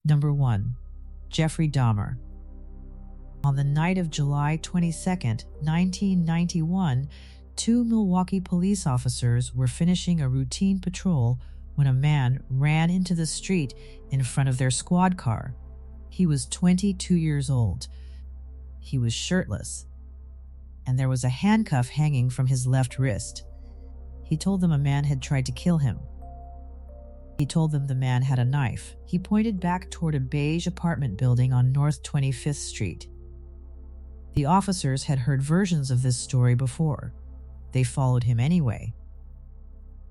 Number 1. Jeffrey Dahmer. On the night of July 22, 1991, two Milwaukee police officers were finishing a routine patrol when a man ran into the street in front of their squad car. He was 22 years old. He was shirtless, and there was a handcuff hanging from his left wrist. He told them a man had tried to kill him. He told them the man had a knife. He pointed back toward a beige apartment building on North 25th Street. The officers had heard versions of this story before. They followed him anyway.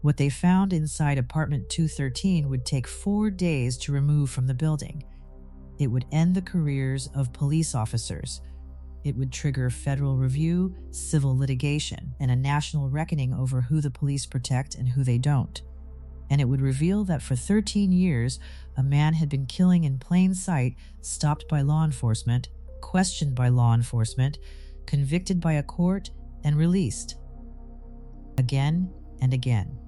What they found inside apartment 213 would take 4 days to remove from the building. It would end the careers of police officers. It would trigger federal review, civil litigation, and a national reckoning over who the police protect and who they don't. And it would reveal that for 13 years, a man had been killing in plain sight, stopped by law enforcement, questioned by law enforcement, convicted by a court, and released. Again and again.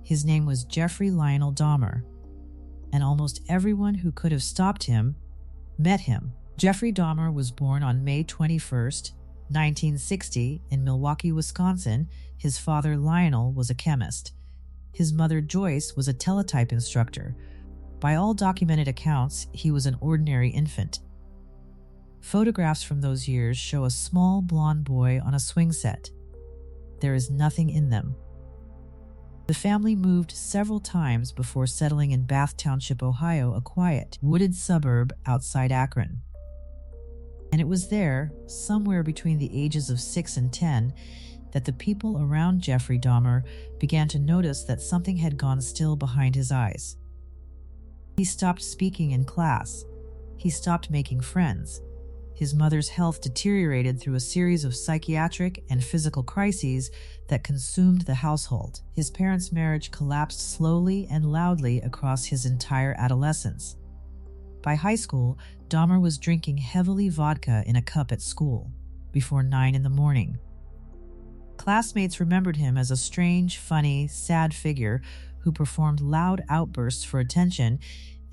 His name was Jeffrey Lionel Dahmer, and almost everyone who could have stopped him met him. Jeffrey Dahmer was born on May 21, 1960, in Milwaukee, Wisconsin. His father, Lionel, was a chemist. His mother, Joyce, was a teletype instructor. By all documented accounts, he was an ordinary infant. Photographs from those years show a small blonde boy on a swing set. There is nothing in them. The family moved several times before settling in Bath Township, Ohio, a quiet, wooded suburb outside Akron. And it was there, somewhere between the ages of 6 and 10, that the people around Jeffrey Dahmer began to notice that something had gone still behind his eyes. He stopped speaking in class. He stopped making friends. His mother's health deteriorated through a series of psychiatric and physical crises that consumed the household. His parents' marriage collapsed slowly and loudly across his entire adolescence. By high school, Dahmer was drinking heavily vodka in a cup at school, before 9 in the morning. Classmates remembered him as a strange, funny, sad figure who performed loud outbursts for attention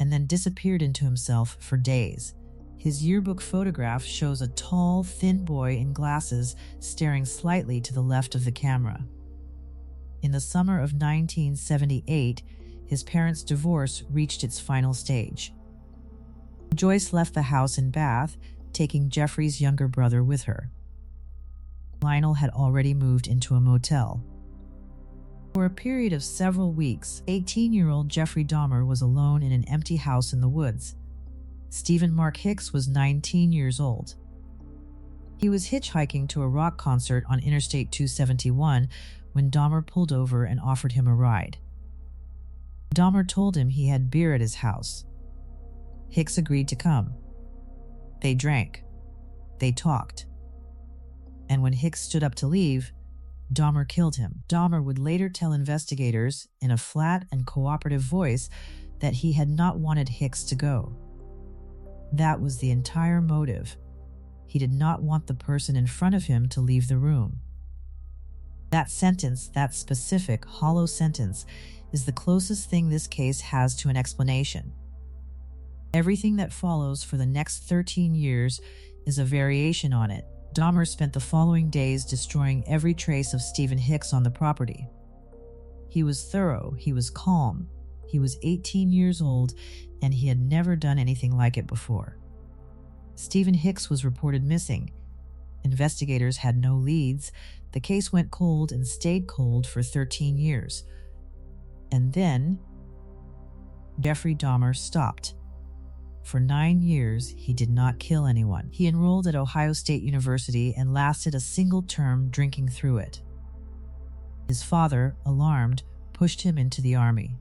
and then disappeared into himself for days. His yearbook photograph shows a tall, thin boy in glasses staring slightly to the left of the camera. In the summer of 1978, his parents' divorce reached its final stage. Joyce left the house in Bath, taking Jeffrey's younger brother with her. Lionel had already moved into a motel. For a period of several weeks, 18-year-old Jeffrey Dahmer was alone in an empty house in the woods. Stephen Mark Hicks was 19 years old. He was hitchhiking to a rock concert on Interstate 271 when Dahmer pulled over and offered him a ride. Dahmer told him he had beer at his house. Hicks agreed to come. They drank. They talked. And when Hicks stood up to leave, Dahmer killed him. Dahmer would later tell investigators in a flat and cooperative voice that he had not wanted Hicks to go. That was the entire motive. He did not want the person in front of him to leave the room. That sentence, that specific, hollow sentence, is the closest thing this case has to an explanation. Everything that follows for the next 13 years is a variation on it. Dahmer spent the following days destroying every trace of Stephen Hicks on the property. He was thorough, he was calm, he was 18 years old, and he had never done anything like it before. Stephen Hicks was reported missing. Investigators had no leads. The case went cold and stayed cold for 13 years. And then, Jeffrey Dahmer stopped. For 9 years, he did not kill anyone. He enrolled at Ohio State University and lasted a single term drinking through it. His father, alarmed, pushed him into the Army.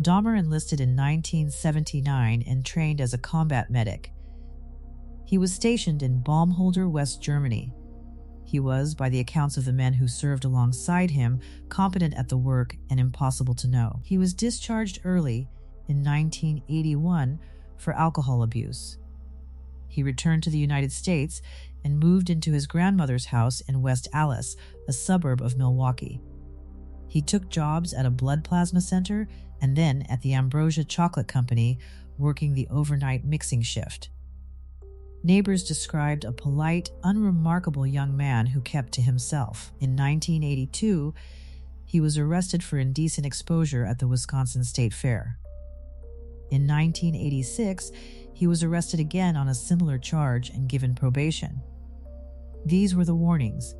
Dahmer enlisted in 1979 and trained as a combat medic. He was stationed in Baumholder, West Germany. He was, by the accounts of the men who served alongside him, competent at the work and impossible to know. He was discharged early in 1981 for alcohol abuse. He returned to the United States and moved into his grandmother's house in West Allis, a suburb of Milwaukee. He took jobs at a blood plasma center and then at the Ambrosia Chocolate Company, working the overnight mixing shift. Neighbors described a polite, unremarkable young man who kept to himself. In 1982, he was arrested for indecent exposure at the Wisconsin State Fair. In 1986, he was arrested again on a similar charge and given probation. These were the warnings.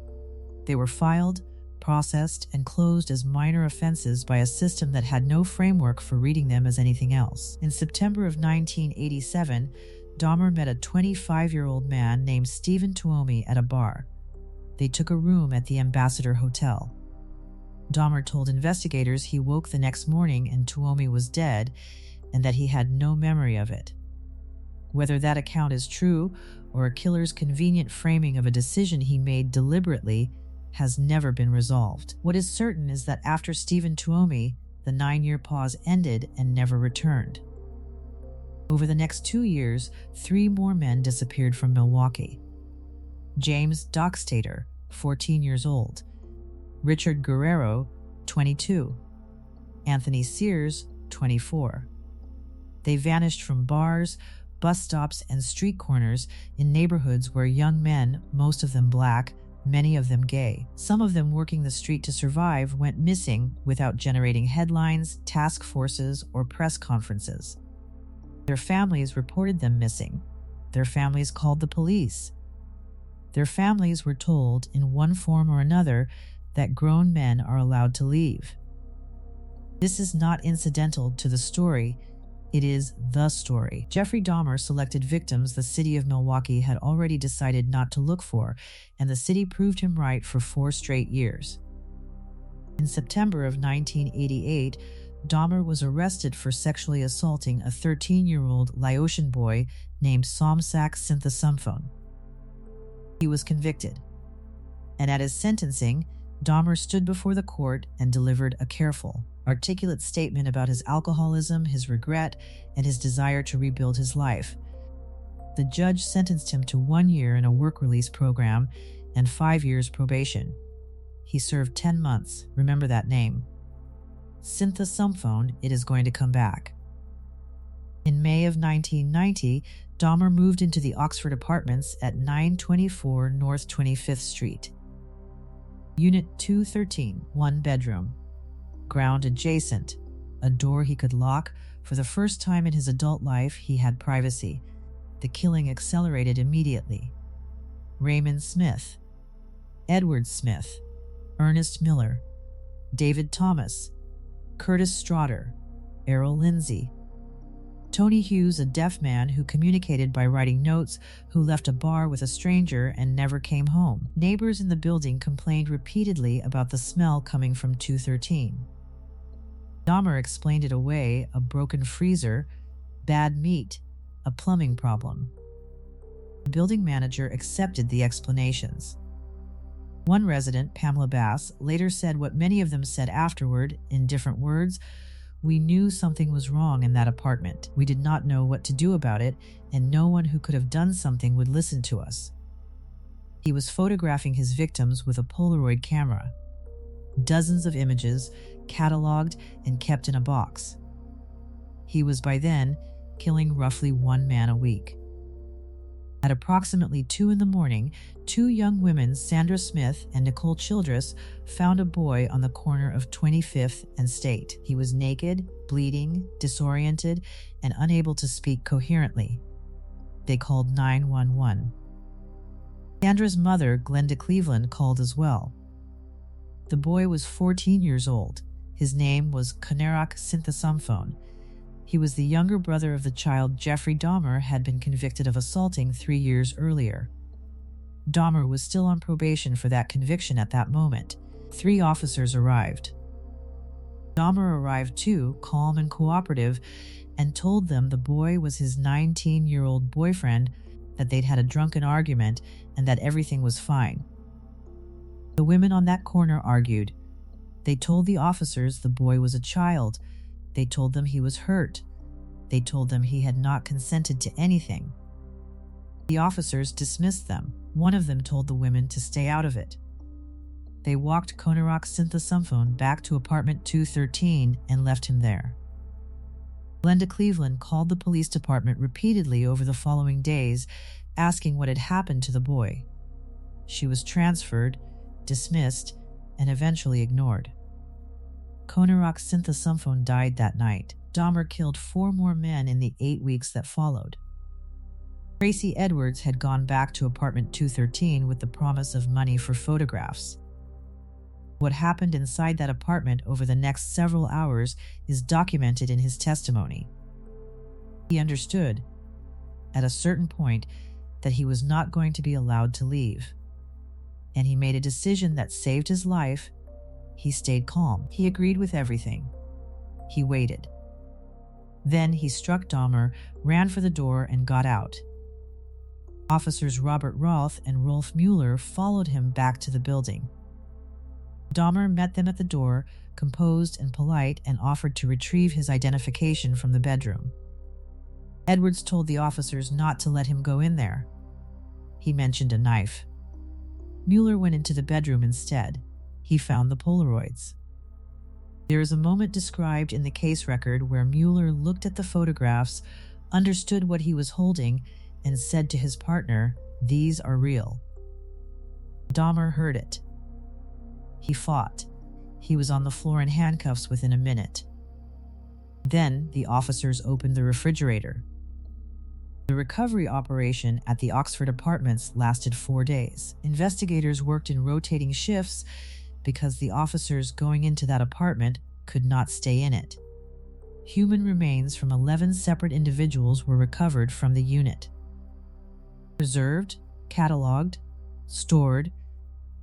They were filed, processed, and closed as minor offenses by a system that had no framework for reading them as anything else. In September of 1987, Dahmer met a 25-year-old man named Stephen Tuomi at a bar. They took a room at the Ambassador Hotel. Dahmer told investigators he woke the next morning and Tuomi was dead and that he had no memory of it. Whether that account is true or a killer's convenient framing of a decision he made deliberately has never been resolved. What is certain is that after Stephen Tuomi, the 9-year pause ended and never returned. Over the next 2 years, 3 more men disappeared from Milwaukee. James Dockstader, 14 years old. Richard Guerrero, 22. Anthony Sears, 24. They vanished from bars, bus stops, and street corners in neighborhoods where young men, most of them black, many of them gay, some of them working the street to survive, went missing without generating headlines, task forces, or press conferences. Their families reported them missing. Their families called the police. Their families were told, in one form or another, that grown men are allowed to leave. This is not incidental to the story. It is the story. Jeffrey Dahmer selected victims the city of Milwaukee had already decided not to look for, and the city proved him right for 4 straight years. In September of 1988, Dahmer was arrested for sexually assaulting a 13-year-old Laotian boy named Somsak Synthesumphone. He was convicted, and at his sentencing, Dahmer stood before the court and delivered a careful, articulate statement about his alcoholism, his regret, and his desire to rebuild his life. The judge sentenced him to 1 year in a work release program and 5 years probation. He served 10 months. Remember that name. Synthesumphone, it is going to come back. In May of 1990, Dahmer moved into the Oxford Apartments at 924 North 25th Street. Unit 213, 1 bedroom. Ground adjacent, a door he could lock. For the first time in his adult life, he had privacy. The killing accelerated immediately. Raymond Smith, Edward Smith, Ernest Miller, David Thomas, Curtis Straughter, Errol Lindsay, Tony Hughes, a deaf man who communicated by writing notes, who left a bar with a stranger and never came home. Neighbors in the building complained repeatedly about the smell coming from 213. Dahmer explained it away: a broken freezer, bad meat, a plumbing problem. The building manager accepted the explanations. One resident, Pamela Bass, later said what many of them said afterward, in different words: "We knew something was wrong in that apartment. We did not know what to do about it, and no one who could have done something would listen to us." He was photographing his victims with a Polaroid camera. Dozens of images, cataloged and kept in a box. He was by then killing roughly 1 man a week. At approximately 2 in the morning, 2 young women, Sandra Smith and Nicole Childress, found a boy on the corner of 25th and State. He was naked, bleeding, disoriented, and unable to speak coherently. They called 911. Sandra's mother, Glenda Cleveland, called as well. The boy was 14 years old. His name was Konerak Synthesumphone. He was the younger brother of the child Jeffrey Dahmer had been convicted of assaulting 3 years earlier. Dahmer was still on probation for that conviction at that moment. 3 officers arrived. Dahmer arrived too, calm and cooperative, and told them the boy was his 19-year-old boyfriend, that they'd had a drunken argument, and that everything was fine. The women on that corner argued. They told the officers the boy was a child. They told them he was hurt. They told them he had not consented to anything. The officers dismissed them. One of them told the women to stay out of it. They walked Konerak Synthesumphone back to apartment 213 and left him there. Glenda Cleveland called the police department repeatedly over the following days, asking what had happened to the boy. She was transferred, dismissed, and eventually ignored. Konarak Synthasumphone died that night. Dahmer killed 4 more men in the 8 weeks that followed. Tracy Edwards had gone back to apartment 213 with the promise of money for photographs. What happened inside that apartment over the next several hours is documented in his testimony. He understood, at a certain point, that he was not going to be allowed to leave. And he made a decision that saved his life. He stayed calm. He agreed with everything. He waited. Then he struck Dahmer, ran for the door, and got out. Officers Robert Roth and Rolf Mueller followed him back to the building. Dahmer met them at the door, composed and polite, and offered to retrieve his identification from the bedroom. Edwards told the officers not to let him go in there. He mentioned a knife. Mueller went into the bedroom instead. He found the Polaroids. There is a moment described in the case record where Mueller looked at the photographs, understood what he was holding, and said to his partner, "These are real." Dahmer heard it. He fought. He was on the floor in handcuffs within a minute. Then the officers opened the refrigerator. The recovery operation at the Oxford Apartments lasted 4 days. Investigators worked in rotating shifts because the officers going into that apartment could not stay in it. Human remains from 11 separate individuals were recovered from the unit. Preserved, cataloged, stored,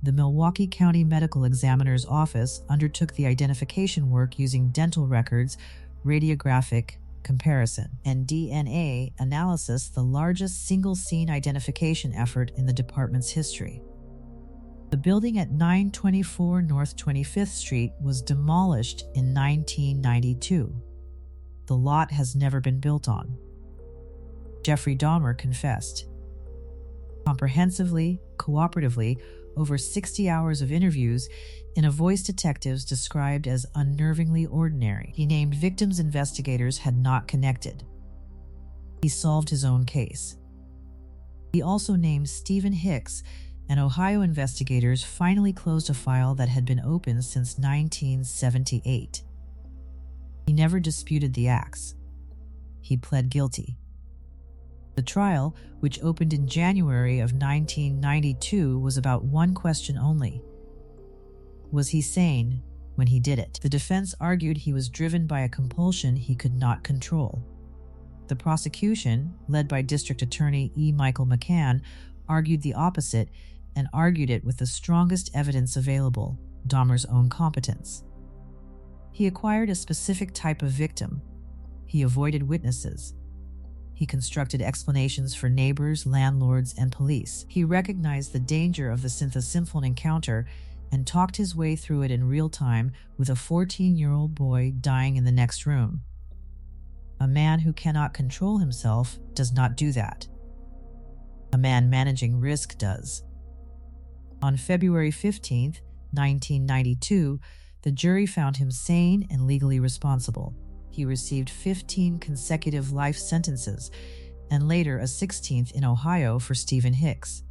the Milwaukee County Medical Examiner's Office undertook the identification work using dental records, radiographic comparison, and DNA analysis, the largest single-scene identification effort in the department's history. The building at 924 North 25th Street was demolished in 1992. The lot has never been built on. Jeffrey Dahmer confessed. Comprehensively, cooperatively, over 60 hours of interviews in a voice detectives described as unnervingly ordinary. He named victims investigators had not connected. He solved his own case. He also named Stephen Hicks, and Ohio investigators finally closed a file that had been open since 1978. He never disputed the acts. He pled guilty. The trial, which opened in January of 1992, was about one question only. Was he sane when he did it? The defense argued he was driven by a compulsion he could not control. The prosecution, led by District Attorney E. Michael McCann, argued the opposite and argued it with the strongest evidence available, Dahmer's own competence. He acquired a specific type of victim. He avoided witnesses. He constructed explanations for neighbors, landlords, and police. He recognized the danger of the Synthasymphone encounter and talked his way through it in real time with a 14-year-old boy dying in the next room. A man who cannot control himself does not do that. A man managing risk does. On February 15, 1992, the jury found him sane and legally responsible. He received 15 consecutive life sentences, and later a 16th in Ohio for Stephen Hicks.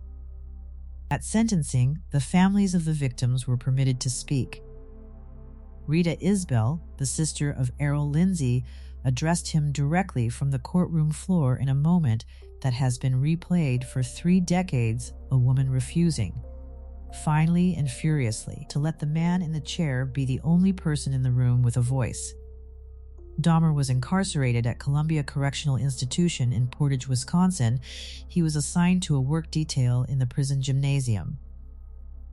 At sentencing, the families of the victims were permitted to speak. Rita Isbell, the sister of Errol Lindsay, addressed him directly from the courtroom floor in a moment that has been replayed for 3 decades, a woman refusing, finally and furiously, to let the man in the chair be the only person in the room with a voice. Dahmer was incarcerated at Columbia Correctional Institution in Portage, Wisconsin. He was assigned to a work detail in the prison gymnasium.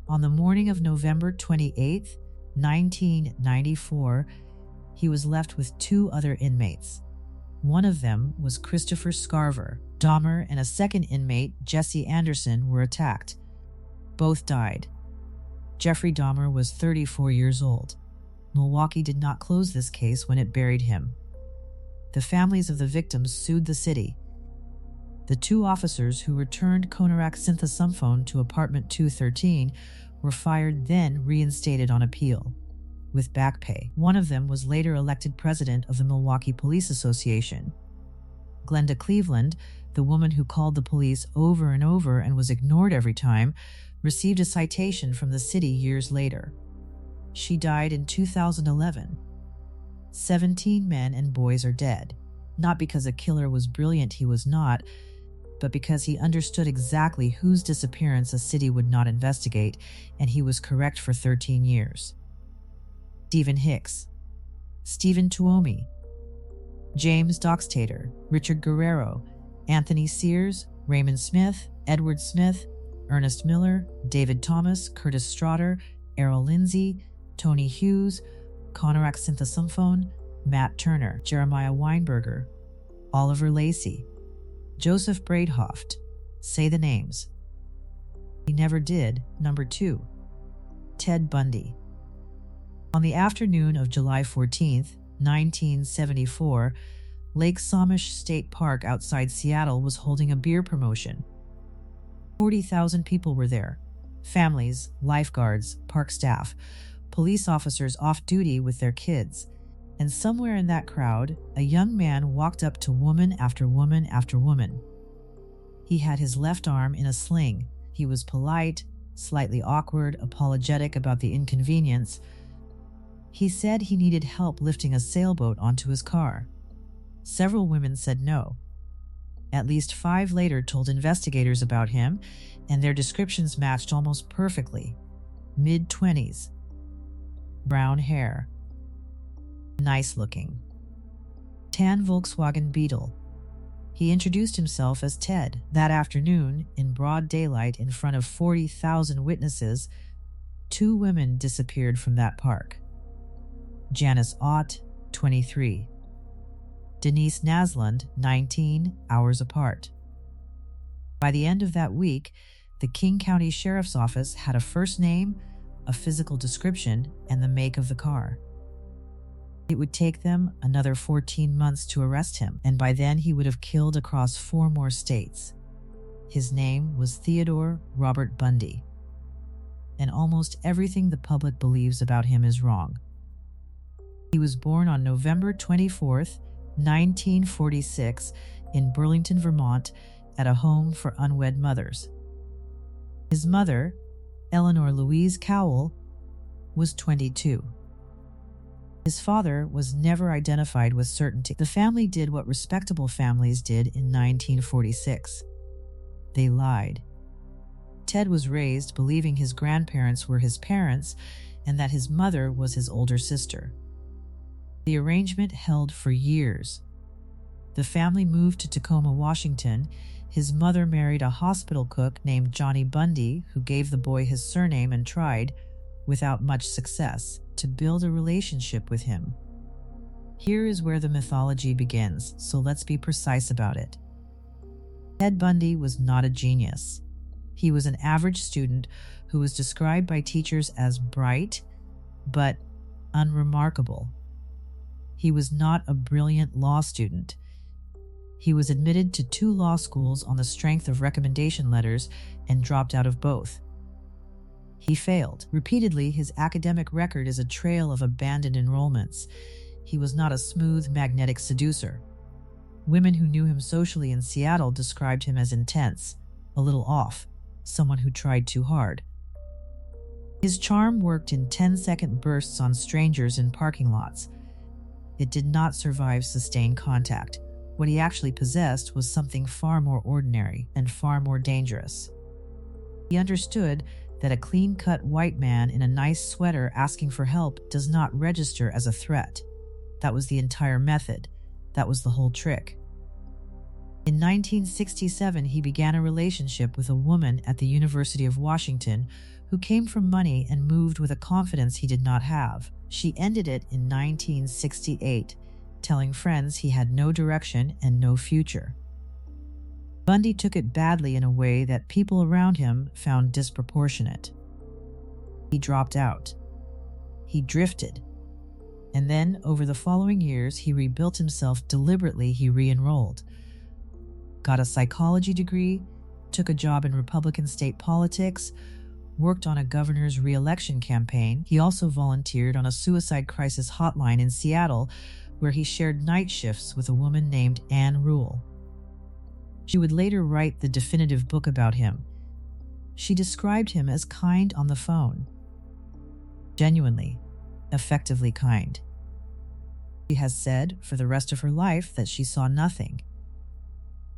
On the morning of November 28, 1994, he was left with 2 other inmates. One of them was Christopher Scarver. Dahmer and a second inmate, Jesse Anderson, were attacked. Both died. Jeffrey Dahmer was 34 years old. Milwaukee did not close this case when it buried him. The families of the victims sued the city. The 2 officers who returned Konarak Synthasumphone to apartment 213 were fired, then reinstated on appeal. with back pay. One of them was later elected president of the Milwaukee Police Association. Glenda Cleveland, the woman who called the police over and over and was ignored every time, received a citation from the city years later. She died in 2011. 17 men and boys are dead, not because a killer was brilliant, he was not, but because he understood exactly whose disappearance a city would not investigate, and he was correct for 13 years. Stephen Hicks, Stephen Tuomi, James Doxtator, Richard Guerrero, Anthony Sears, Raymond Smith, Edward Smith, Ernest Miller, David Thomas, Curtis Straughter, Errol Lindsay, Tony Hughes, Conorak Synthesymphone, Matt Turner, Jeremiah Weinberger, Oliver Lacey, Joseph Braidhoft. Say the names. He never did. Number 2. Ted Bundy. On the afternoon of July 14th, 1974, Lake Samish State Park outside Seattle was holding a beer promotion. 40,000 people were there. Families, lifeguards, park staff, police officers off duty with their kids. And somewhere in that crowd, a young man walked up to woman after woman after woman. He had his left arm in a sling. He was polite, slightly awkward, apologetic about the inconvenience. He said he needed help lifting a sailboat onto his car. Several women said no. At least 5 later told investigators about him, and their descriptions matched almost perfectly. Mid-20s. Brown hair. Nice looking. Tan Volkswagen Beetle. He introduced himself as Ted. That afternoon, in broad daylight in front of 40,000 witnesses, 2 women disappeared from that park. Janice Ott, 23. Denise Naslund, 19, hours apart. By the end of that week, the King County Sheriff's Office had a first name, a physical description, and the make of the car. It would take them another 14 months to arrest him, and by then he would have killed across 4 more states. His name was Theodore Robert Bundy. And almost everything the public believes about him is wrong. He was born on November 24th, 1946, in Burlington, Vermont, at a home for unwed mothers. His mother, Eleanor Louise Cowell, was 22. His father was never identified with certainty. The family did what respectable families did in 1946. They lied. Ted was raised believing his grandparents were his parents and that his mother was his older sister. The arrangement held for years. The family moved to Tacoma, Washington. His mother married a hospital cook named Johnny Bundy, who gave the boy his surname and tried, without much success, to build a relationship with him. Here is where the mythology begins, so let's be precise about it. Ted Bundy was not a genius. He was an average student who was described by teachers as bright, but unremarkable. He was not a brilliant law student. He was admitted to 2 law schools on the strength of recommendation letters and dropped out of both. He failed. Repeatedly, his academic record is a trail of abandoned enrollments. He was not a smooth, magnetic seducer. Women who knew him socially in Seattle described him as intense, a little off, someone who tried too hard. His charm worked in 10-second bursts on strangers in parking lots. It did not survive sustained contact. What he actually possessed was something far more ordinary and far more dangerous. He understood that a clean-cut white man in a nice sweater asking for help does not register as a threat. That was the entire method. That was the whole trick. In 1967, he began a relationship with a woman at the University of Washington who came from money and moved with a confidence he did not have. She ended it in 1968, telling friends he had no direction and no future. Bundy took it badly in a way that people around him found disproportionate. He dropped out. He drifted. And then, over the following years, he rebuilt himself deliberately. He re-enrolled, got a psychology degree, took a job in Republican state politics, worked on a governor's re-election campaign. He also volunteered on a suicide crisis hotline in Seattle, where he shared night shifts with a woman named Anne Rule. She would later write the definitive book about him. She described him as kind on the phone. Genuinely, effectively kind. She has said for the rest of her life that she saw nothing.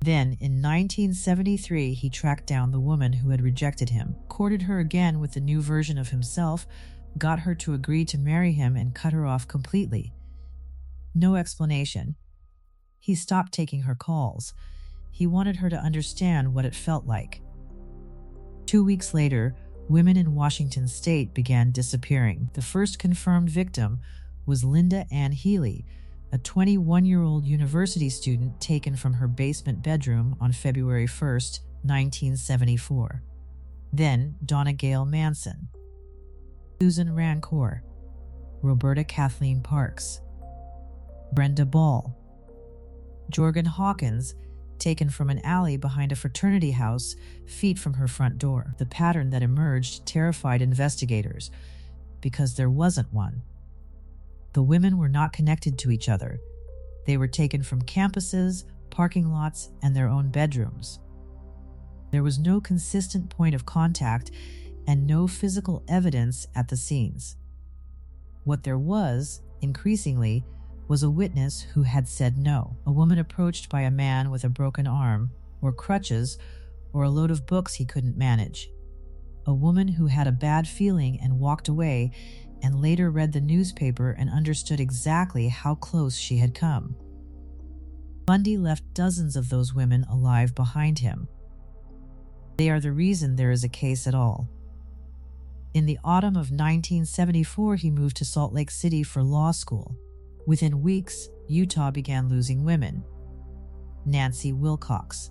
Then, in 1973, he tracked down the woman who had rejected him, courted her again with the new version of himself, got her to agree to marry him, and cut her off completely. No explanation. He stopped taking her calls. He wanted her to understand what it felt like. 2 weeks later, women in Washington state began disappearing. The first confirmed victim was Linda Ann Healy, a 21-year-old university student taken from her basement bedroom on February 1, 1974. Then Donna Gail Manson, Susan Rancour, Roberta Kathleen Parks, Brenda Ball, Jorgen Hawkins, taken from an alley behind a fraternity house, feet from her front door. The pattern that emerged terrified investigators, because there wasn't one. The women were not connected to each other. They were taken from campuses, parking lots, and their own bedrooms. There was no consistent point of contact and no physical evidence at the scenes. What there was, increasingly, was a witness who had said no, a woman approached by a man with a broken arm, or crutches, or a load of books he couldn't manage. A woman who had a bad feeling and walked away, and later read the newspaper and understood exactly how close she had come. Bundy left dozens of those women alive behind him. They are the reason there is a case at all. In the autumn of 1974, he moved to Salt Lake City for law school. Within weeks, Utah began losing women. Nancy Wilcox,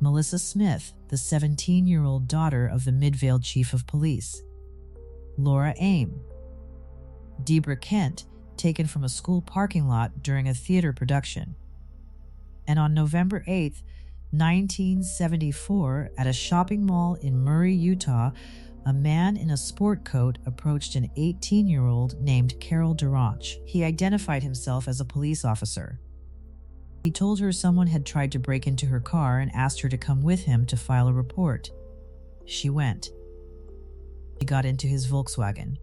Melissa Smith, the 17-year-old daughter of the Midvale chief of police, Laura Aim, Debra Kent, taken from a school parking lot during a theater production. And on November 8, 1974, at a shopping mall in Murray, Utah, a man in a sport coat approached an 18-year-old named Carol Duranch. He identified himself as a police officer. He told her someone had tried to break into her car and asked her to come with him to file a report. She went. She got into his Volkswagen.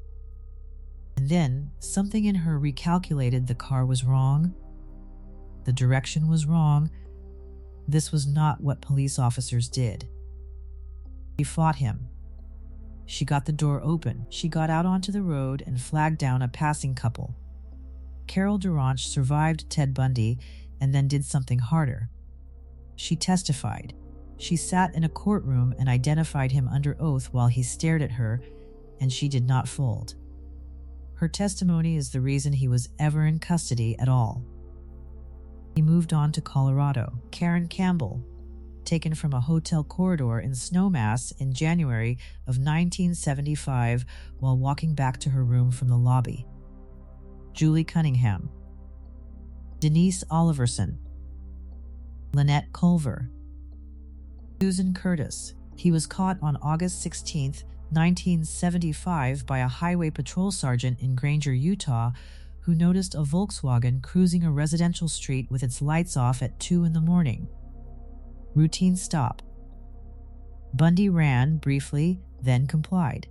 And then something in her recalculated the car was wrong. The direction was wrong. This was not what police officers did. She fought him. She got the door open. She got out onto the road and flagged down a passing couple. Carol Duranch survived Ted Bundy and then did something harder. She testified. She sat in a courtroom and identified him under oath while he stared at her, and she did not fold. Her testimony is the reason he was ever in custody at all. He moved on to Colorado. Karen Campbell, taken from a hotel corridor in Snowmass in January of 1975 while walking back to her room from the lobby. Julie Cunningham, Denise Oliverson, Lynette Culver, Susan Curtis. He was caught on August 16, 1975 by a highway patrol sergeant in Granger, Utah, who noticed a Volkswagen cruising a residential street with its lights off at 2 a.m. Routine stop. Bundy ran briefly, then complied.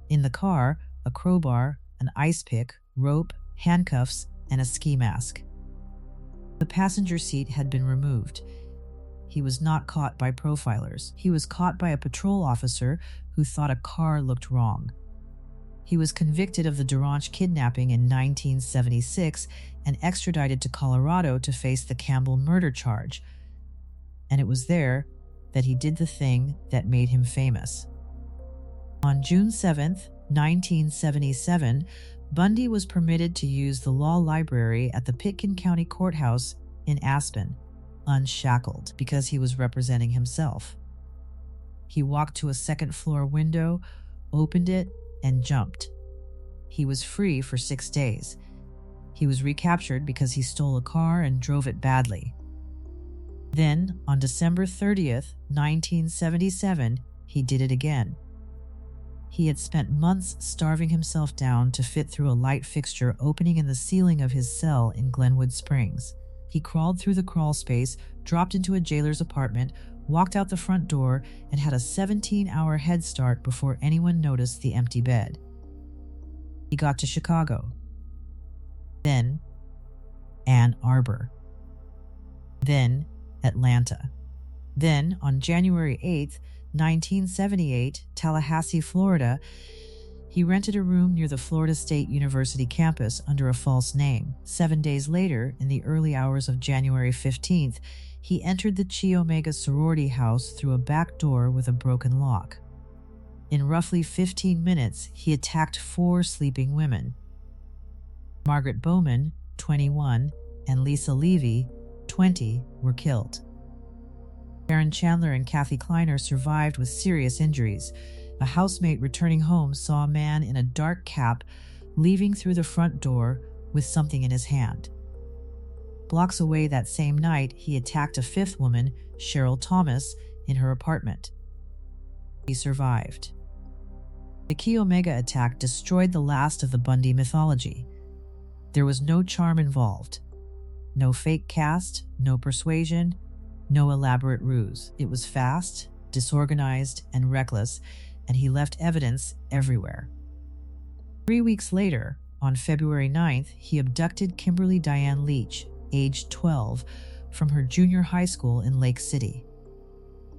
In the car, a crowbar, an ice pick, rope, handcuffs, and a ski mask. The passenger seat had been removed. He was not caught by profilers. He was caught by a patrol officer who thought a car looked wrong. He was convicted of the Duranch kidnapping in 1976 and extradited to Colorado to face the Campbell murder charge. And it was there that he did the thing that made him famous. On June 7, 1977, Bundy was permitted to use the law library at the Pitkin County Courthouse in Aspen, unshackled, because he was representing himself. He walked to a second-floor window, opened it, and jumped. He was free for 6 days. He was recaptured because he stole a car and drove it badly. Then, on December 30th, 1977, he did it again. He had spent months starving himself down to fit through a light fixture opening in the ceiling of his cell in Glenwood Springs. He crawled through the crawl space, dropped into a jailer's apartment, walked out the front door, and had a 17-hour head start before anyone noticed the empty bed. He got to Chicago, then Ann Arbor, then Atlanta. Then, on January 8, 1978, Tallahassee, Florida, he rented a room near the Florida State University campus under a false name. 7 days later, in the early hours of January 15th, he entered the Chi Omega sorority house through a back door with a broken lock. In roughly 15 minutes, he attacked 4 sleeping women. Margaret Bowman, 21, and Lisa Levy, 20, were killed. Karen Chandler and Kathy Kleiner survived with serious injuries. A housemate returning home saw a man in a dark cap leaving through the front door with something in his hand. Blocks away that same night, he attacked a 5th woman, Cheryl Thomas, in her apartment. He survived. The Chi Omega attack destroyed the last of the Bundy mythology. There was no charm involved. No fake cast, no persuasion, no elaborate ruse. It was fast, disorganized, and reckless, and he left evidence everywhere. 3 weeks later, on February 9th, he abducted Kimberly Diane Leach, aged 12, from her junior high school in Lake City.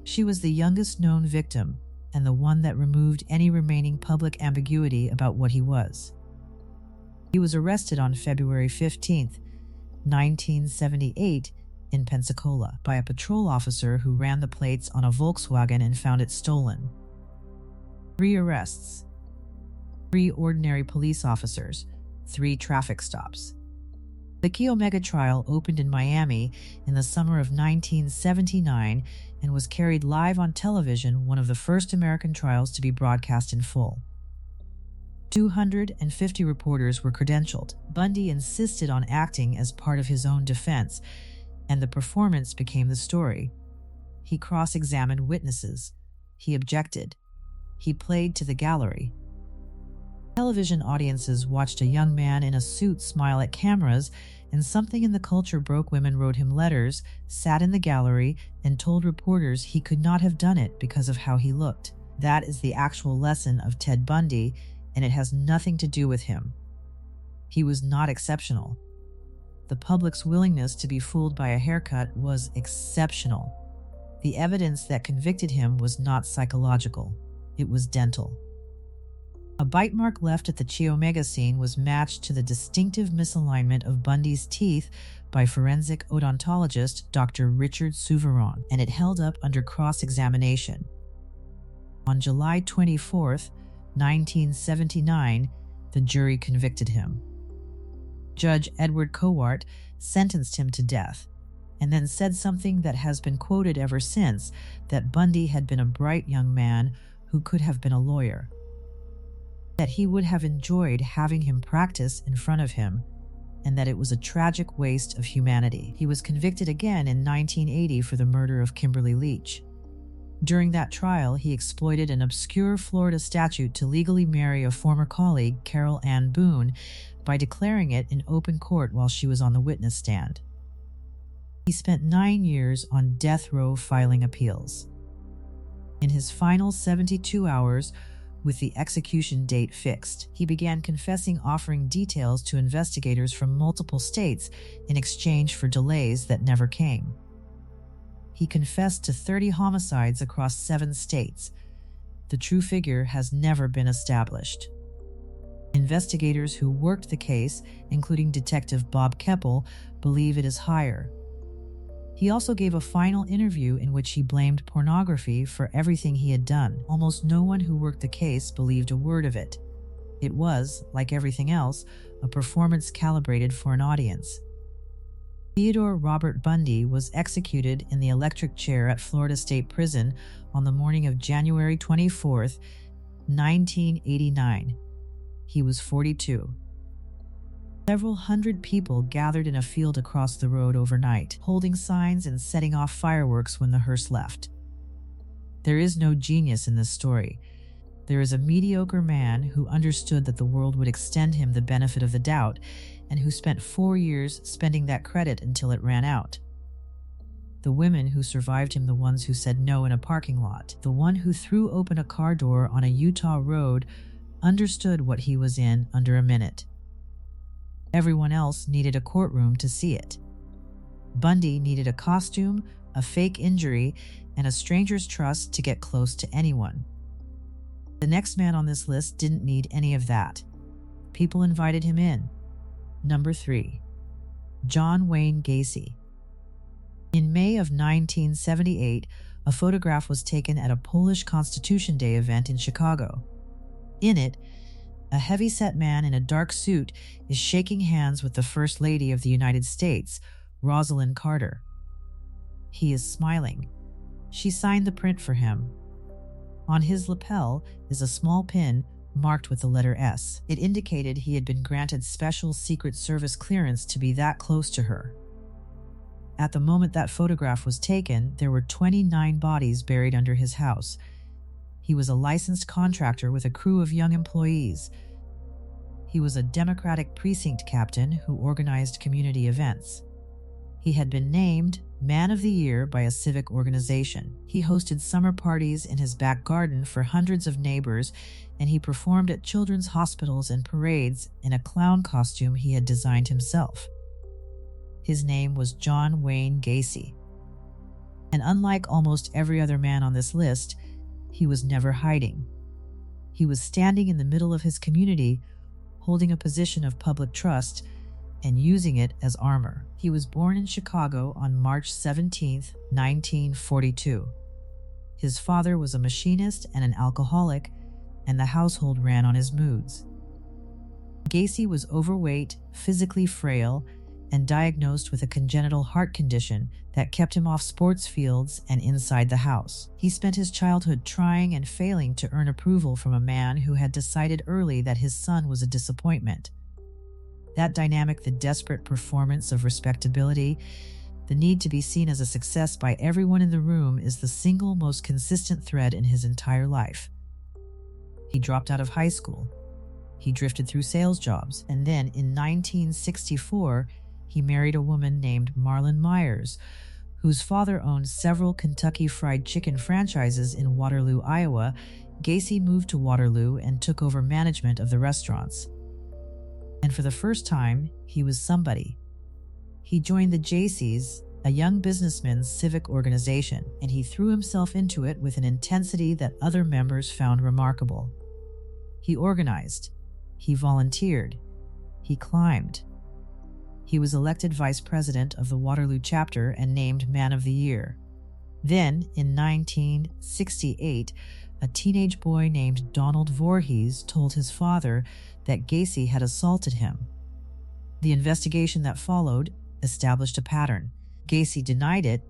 She was the youngest known victim and the one that removed any remaining public ambiguity about what he was. He was arrested on February 15th, 1978, in Pensacola by a patrol officer who ran the plates on a Volkswagen and found it stolen. 3 arrests, 3 ordinary police officers, 3 traffic stops. The Chi Omega trial opened in Miami in the summer of 1979 and was carried live on television, one of the first American trials to be broadcast in full. 250 reporters were credentialed. Bundy insisted on acting as part of his own defense, and the performance became the story. He cross-examined witnesses. He objected. He played to the gallery. Television audiences watched a young man in a suit smile at cameras, and something in the culture broke. Women wrote him letters, sat in the gallery, and told reporters he could not have done it because of how he looked. That is the actual lesson of Ted Bundy, and it has nothing to do with him. He was not exceptional. The public's willingness to be fooled by a haircut was exceptional. The evidence that convicted him was not psychological. It was dental. A bite mark left at the Chi Omega scene was matched to the distinctive misalignment of Bundy's teeth by forensic odontologist Dr. Richard Souveron, and it held up under cross-examination. On July 24, 1979, the jury convicted him. Judge Edward Cowart sentenced him to death, and then said something that has been quoted ever since, that Bundy had been a bright young man who could have been a lawyer, that he would have enjoyed having him practice in front of him, and that it was a tragic waste of humanity. He was convicted again in 1980 for the murder of Kimberly Leach. During that trial, he exploited an obscure Florida statute to legally marry a former colleague, Carol Ann Boone, by declaring it in open court while she was on the witness stand. He spent 9 years on death row filing appeals. In his final 72 hours, with the execution date fixed, he began confessing, offering details to investigators from multiple states in exchange for delays that never came. He confessed to 30 homicides across 7 states. The true figure has never been established. Investigators who worked the case, including Detective Bob Keppel, believe it is higher. He also gave a final interview in which he blamed pornography for everything he had done. Almost no one who worked the case believed a word of it. It was, like everything else, a performance calibrated for an audience. Theodore Robert Bundy was executed in the electric chair at Florida State Prison on the morning of January 24, 1989. He was 42. Several hundred people gathered in a field across the road overnight, holding signs and setting off fireworks when the hearse left. There is no genius in this story. There is a mediocre man who understood that the world would extend him the benefit of the doubt and who spent 4 years spending that credit until it ran out. The women who survived him, the ones who said no in a parking lot, the one who threw open a car door on a Utah road, understood what he was in under a minute. Everyone else needed a courtroom to see it. Bundy needed a costume, a fake injury, and a stranger's trust to get close to anyone. The next man on this list didn't need any of that. People invited him in. Number 3. John Wayne Gacy. In May of 1978, a photograph was taken at a Polish Constitution Day event in Chicago. In it, a heavy-set man in a dark suit is shaking hands with the First Lady of the United States, Rosalind Carter. He is smiling. She signed the print for him. On his lapel is a small pin marked with the letter S. It indicated he had been granted special Secret Service clearance to be that close to her. At the moment that photograph was taken, there were 29 bodies buried under his house. He was a licensed contractor with a crew of young employees. He was a Democratic precinct captain who organized community events. He had been named Man of the Year by a civic organization. He hosted summer parties in his back garden for hundreds of neighbors, and he performed at children's hospitals and parades in a clown costume he had designed himself. His name was John Wayne Gacy. And unlike almost every other man on this list, he was never hiding. He was standing in the middle of his community, holding a position of public trust and using it as armor. He was born in Chicago on March 17, 1942. His father was a machinist and an alcoholic, and the household ran on his moods. Gacy was overweight, physically frail, and diagnosed with a congenital heart condition that kept him off sports fields and inside the house. He spent his childhood trying and failing to earn approval from a man who had decided early that his son was a disappointment. That dynamic, the desperate performance of respectability, the need to be seen as a success by everyone in the room, is the single most consistent thread in his entire life. He dropped out of high school. He drifted through sales jobs, and then in 1964, he married a woman named Marlon Myers, whose father owned several Kentucky Fried Chicken franchises in Waterloo, Iowa. Gacy moved to Waterloo and took over management of the restaurants. And for the first time, he was somebody. He joined the Jaycees, a young businessman's civic organization, and he threw himself into it with an intensity that other members found remarkable. He organized. He volunteered. He climbed. He was elected vice president of the Waterloo chapter and named Man of the Year. Then, in 1968, a teenage boy named Donald Voorhees told his father that Gacy had assaulted him. The investigation that followed established a pattern. Gacy denied it,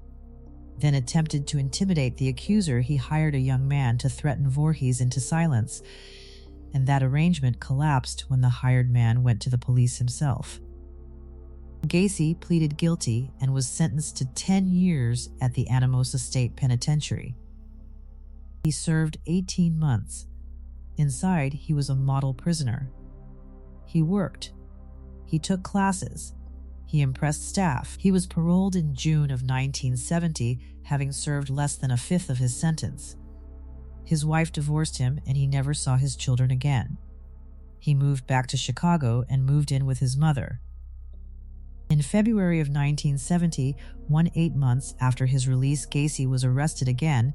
then attempted to intimidate the accuser. He hired a young man to threaten Voorhees into silence, and that arrangement collapsed when the hired man went to the police himself. Gacy pleaded guilty and was sentenced to 10 years at the Anamosa State Penitentiary. He served 18 months. Inside, he was a model prisoner. He worked. He took classes. He impressed staff. He was paroled in June of 1970, having served less than a fifth of his sentence. His wife divorced him, and he never saw his children again. He moved back to Chicago and moved in with his mother. In February of 1970, 8 months after his release, Gacy was arrested again,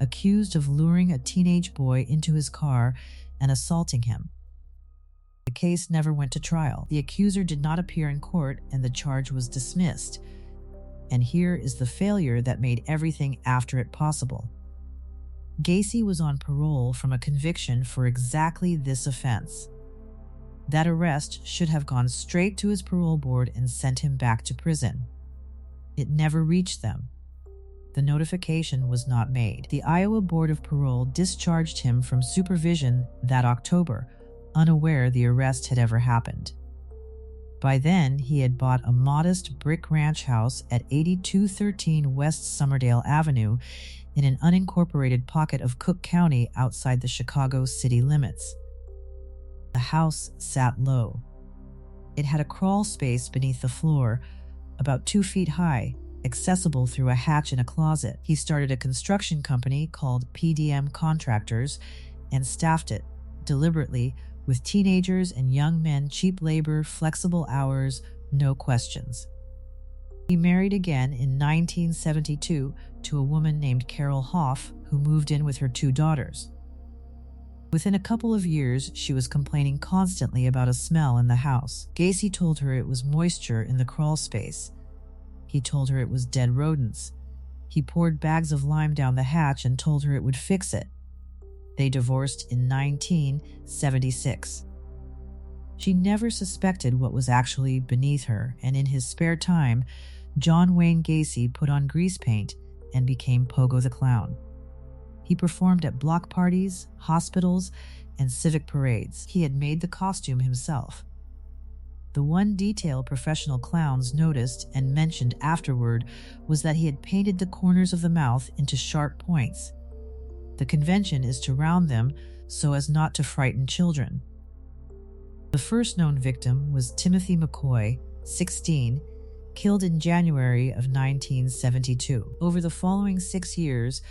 accused of luring a teenage boy into his car and assaulting him. The case never went to trial. The accuser did not appear in court, and the charge was dismissed. And here is the failure that made everything after it possible. Gacy was on parole from a conviction for exactly this offense. That arrest should have gone straight to his parole board and sent him back to prison. It never reached them. The notification was not made. The Iowa Board of Parole discharged him from supervision that October, unaware the arrest had ever happened. By then, he had bought a modest brick ranch house at 8213 West Somerdale Avenue in an unincorporated pocket of Cook County outside the Chicago city limits. The house sat low. It had a crawl space beneath the floor, about 2 feet high, accessible through a hatch in a closet. He started a construction company called PDM Contractors and staffed it, deliberately, with teenagers and young men, cheap labor, flexible hours, no questions. He married again in 1972 to a woman named Carol Hoff, who moved in with her 2 daughters. Within a couple of years, she was complaining constantly about a smell in the house. Gacy told her it was moisture in the crawl space. He told her it was dead rodents. He poured bags of lime down the hatch and told her it would fix it. They divorced in 1976. She never suspected what was actually beneath her, and in his spare time, John Wayne Gacy put on grease paint and became Pogo the Clown. He performed at block parties, hospitals, and civic parades. He had made the costume himself. The one detail professional clowns noticed and mentioned afterward was that he had painted the corners of the mouth into sharp points. The convention is to round them so as not to frighten children. The first known victim was Timothy McCoy, 16, killed in January of 1972. Over the following 6 years,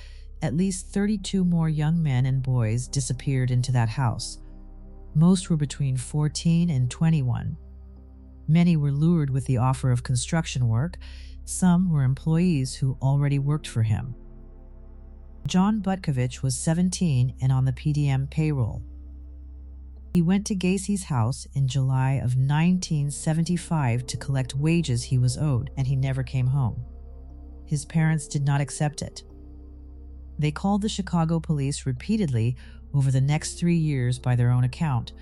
at least 32 more young men and boys disappeared into that house. Most were between 14 and 21. Many were lured with the offer of construction work. Some were employees who already worked for him. John Butkovich was 17 and on the PDM payroll. He went to Gacy's house in July of 1975 to collect wages he was owed, and he never came home. His parents did not accept it. They called the Chicago police repeatedly over the next 3 years by their own account,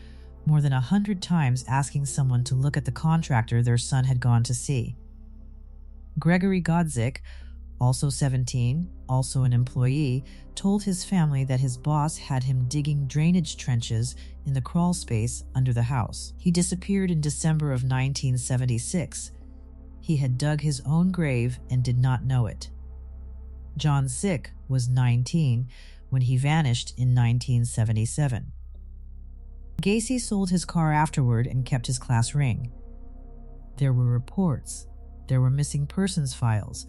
more than 100 times asking someone to look at the contractor their son had gone to see. Gregory Godzik, also 17, also an employee, told his family that his boss had him digging drainage trenches in the crawl space under the house. He disappeared in December of 1976. He had dug his own grave and did not know it. John Sick was 19 when he vanished in 1977. Gacy sold his car afterward and kept his class ring. There were reports. There were missing persons files.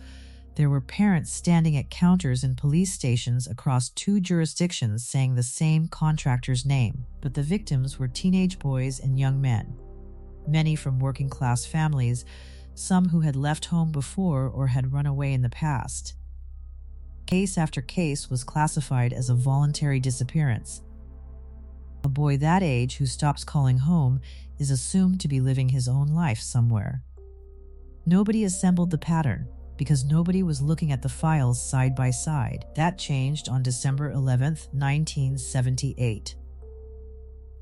There were parents standing at counters in police stations across 2 jurisdictions saying the same contractor's name, but the victims were teenage boys and young men, many from working-class families, some who had left home before or had run away in the past. Case after case was classified as a voluntary disappearance. A boy that age who stops calling home is assumed to be living his own life somewhere. Nobody assembled the pattern, because nobody was looking at the files side by side. That changed on December 11, 1978.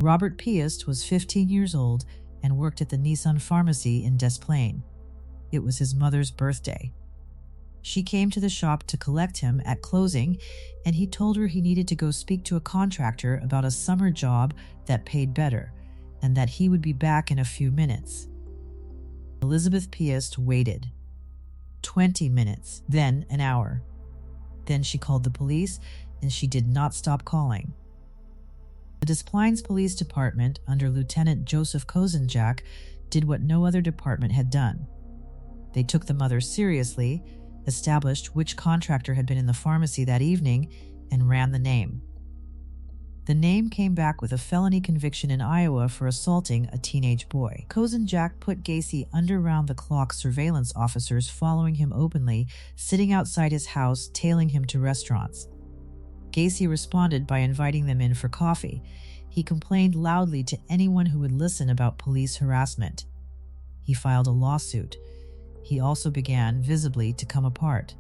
Robert Piest was 15 years old and worked at the Nissan pharmacy in Des Plaines. It was his mother's birthday. She came to the shop to collect him at closing, and he told her he needed to go speak to a contractor about a summer job that paid better, and that he would be back in a few minutes. Elizabeth Piest waited. 20 minutes, then an hour. Then she called the police, and she did not stop calling. The Des Plaines Police Department, under Lieutenant Joseph Kozenjak, did what no other department had done. They took the mother seriously, established which contractor had been in the pharmacy that evening, and ran the name. The name came back with a felony conviction in Iowa for assaulting a teenage boy. Kozenjak put Gacy under round-the-clock surveillance officers following him openly, sitting outside his house, tailing him to restaurants. Gacy responded by inviting them in for coffee. He complained loudly to anyone who would listen about police harassment. He filed a lawsuit. He also began, visibly, to come apart.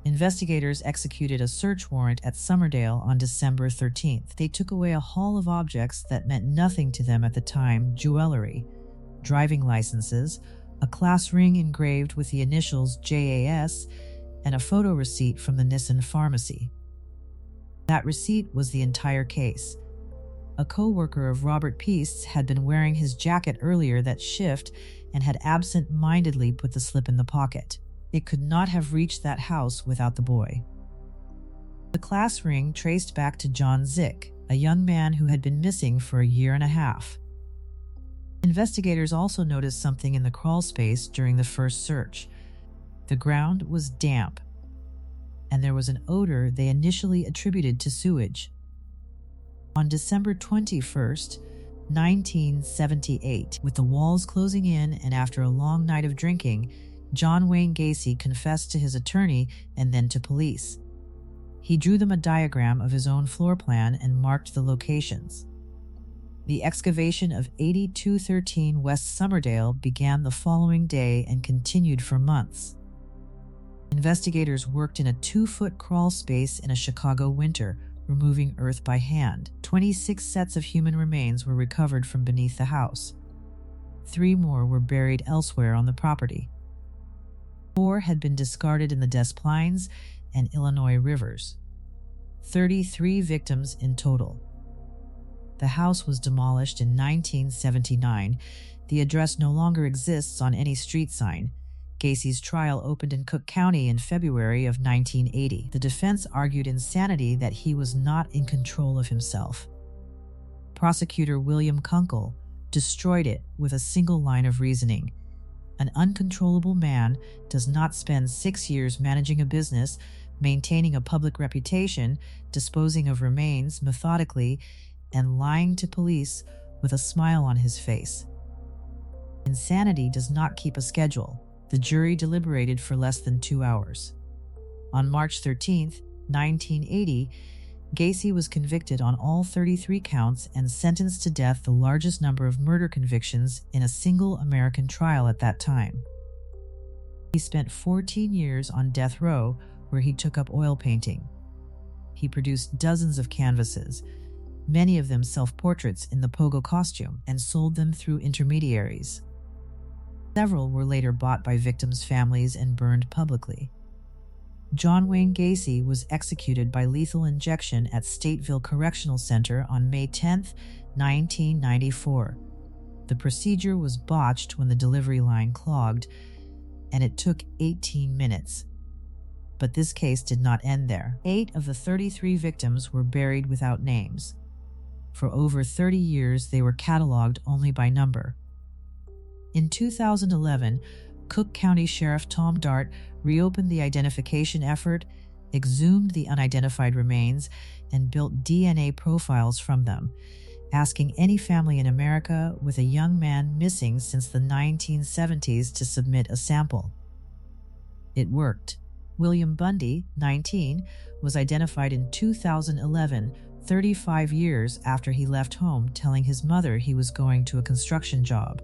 Investigators executed a search warrant at Somerdale on December 13th. They took away a haul of objects that meant nothing to them at the time: jewelry, driving licenses, a class ring engraved with the initials JAS, and a photo receipt from the Nissan pharmacy. That receipt was the entire case. A co-worker of Robert Peace's had been wearing his jacket earlier that shift and had absent-mindedly put the slip in the pocket. It could not have reached that house without the boy. The class ring traced back to John Zick, a young man who had been missing for a year and a half. Investigators also noticed something in the crawl space during the first search. The ground was damp, and there was an odor they initially attributed to sewage. On December 21st, 1978, with the walls closing in and after a long night of drinking, John Wayne Gacy confessed to his attorney and then to police. He drew them a diagram of his own floor plan and marked the locations. The excavation of 8213 West Summerdale began the following day and continued for months. Investigators worked in a 2-foot crawl space in a Chicago winter, removing earth by hand. 26 sets of human remains were recovered from beneath the house. 3 more were buried elsewhere on the property. 4 had been discarded in the Des Plaines and Illinois rivers. 33 victims in total. The house was demolished in 1979. The address no longer exists on any street sign. Gacy's trial opened in Cook County in February of 1980. The defense argued insanity, that he was not in control of himself. Prosecutor William Kunkel destroyed it with a single line of reasoning. An uncontrollable man does not spend 6 years managing a business, maintaining a public reputation, disposing of remains methodically, and lying to police with a smile on his face. Insanity does not keep a schedule. The jury deliberated for less than 2 hours. On March 13, 1980, Gacy was convicted on all 33 counts and sentenced to death, the largest number of murder convictions in a single American trial at that time. He spent 14 years on death row, where he took up oil painting. He produced dozens of canvases, many of them self-portraits in the pogo costume, and sold them through intermediaries. Several were later bought by victims' families and burned publicly. John Wayne Gacy was executed by lethal injection at Stateville Correctional Center on May 10, 1994. The procedure was botched when the delivery line clogged, and it took 18 minutes. But this case did not end there. 8 of the 33 victims were buried without names. For over 30 years, they were cataloged only by number. In 2011, Cook County Sheriff Tom Dart reopened the identification effort, exhumed the unidentified remains, and built DNA profiles from them, asking any family in America with a young man missing since the 1970s to submit a sample. It worked. William Bundy, 19, was identified in 2011, 35 years after he left home, telling his mother he was going to a construction job.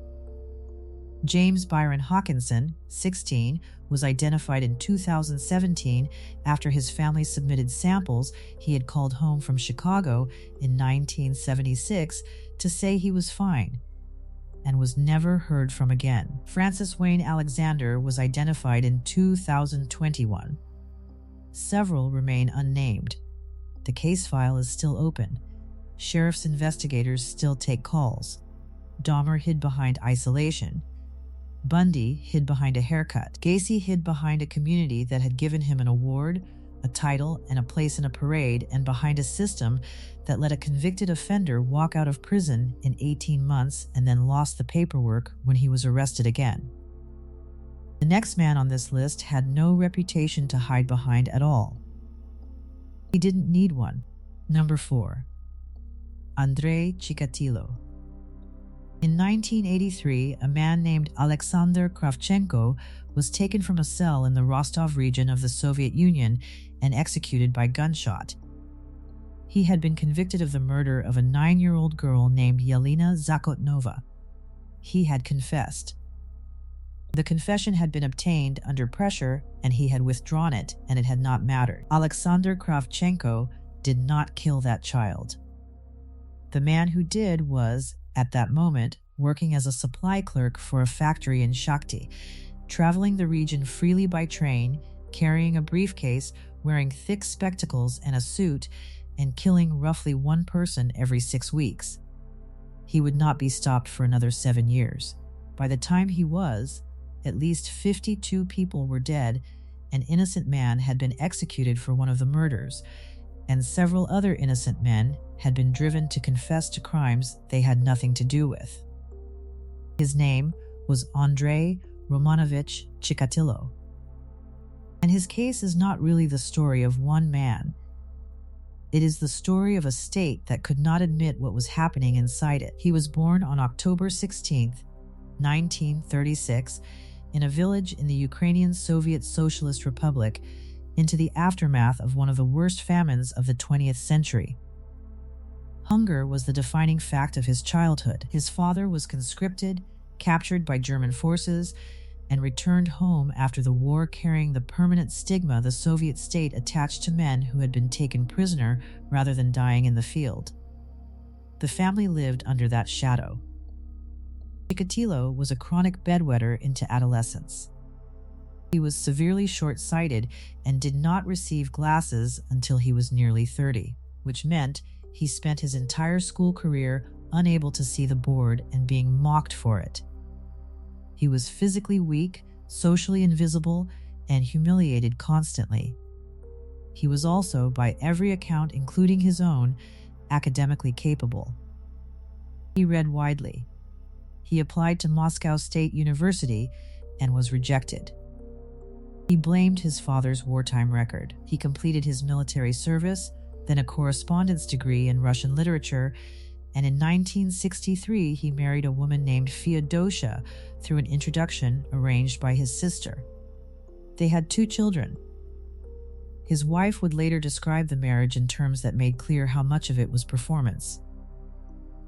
James Byron Hawkinson, 16, was identified in 2017 after his family submitted samples he had called home from Chicago in 1976 to say he was fine, and was never heard from again. Francis Wayne Alexander was identified in 2021. Several remain unnamed. The case file is still open. Sheriff's investigators still take calls. Dahmer hid behind isolation. Bundy hid behind a haircut. Gacy hid behind a community that had given him an award, a title, and a place in a parade, and behind a system that let a convicted offender walk out of prison in 18 months and then lost the paperwork when he was arrested again. The next man on this list had no reputation to hide behind at all. He didn't need one. Number 4. Andrei Chikatilo. In 1983, a man named Alexander Kravchenko was taken from a cell in the Rostov region of the Soviet Union and executed by gunshot. He had been convicted of the murder of a 9-year-old girl named Yelena Zakotnova. He had confessed. The confession had been obtained under pressure, and he had withdrawn it, and it had not mattered. Alexander Kravchenko did not kill that child. The man who did was, at that moment, working as a supply clerk for a factory in Shakhty, traveling the region freely by train, carrying a briefcase, wearing thick spectacles and a suit, and killing roughly one person every 6 weeks. He would not be stopped for another 7 years. By the time he was, at least 52 people were dead. An innocent man had been executed for one of the murders, and several other innocent men had been driven to confess to crimes they had nothing to do with. His name was Andrei Romanovich Chikatilo. And his case is not really the story of one man. It is the story of a state that could not admit what was happening inside it. He was born on October 16, 1936, in a village in the Ukrainian Soviet Socialist Republic, into the aftermath of one of the worst famines of the 20th century. Hunger was the defining fact of his childhood. His father was conscripted, captured by German forces, and returned home after the war, carrying the permanent stigma the Soviet state attached to men who had been taken prisoner rather than dying in the field. The family lived under that shadow. Chikatilo was a chronic bedwetter into adolescence. He was severely short-sighted and did not receive glasses until he was nearly 30, which meant he spent his entire school career unable to see the board and being mocked for it. He was physically weak, socially invisible, and humiliated constantly. He was also, by every account including his own, academically capable. He read widely. He applied to Moscow State University and was rejected. He blamed his father's wartime record. He completed his military service, then a correspondence degree in Russian literature, and in 1963 he married a woman named Feodosia through an introduction arranged by his sister. They had 2 children. His wife would later describe the marriage in terms that made clear how much of it was performance.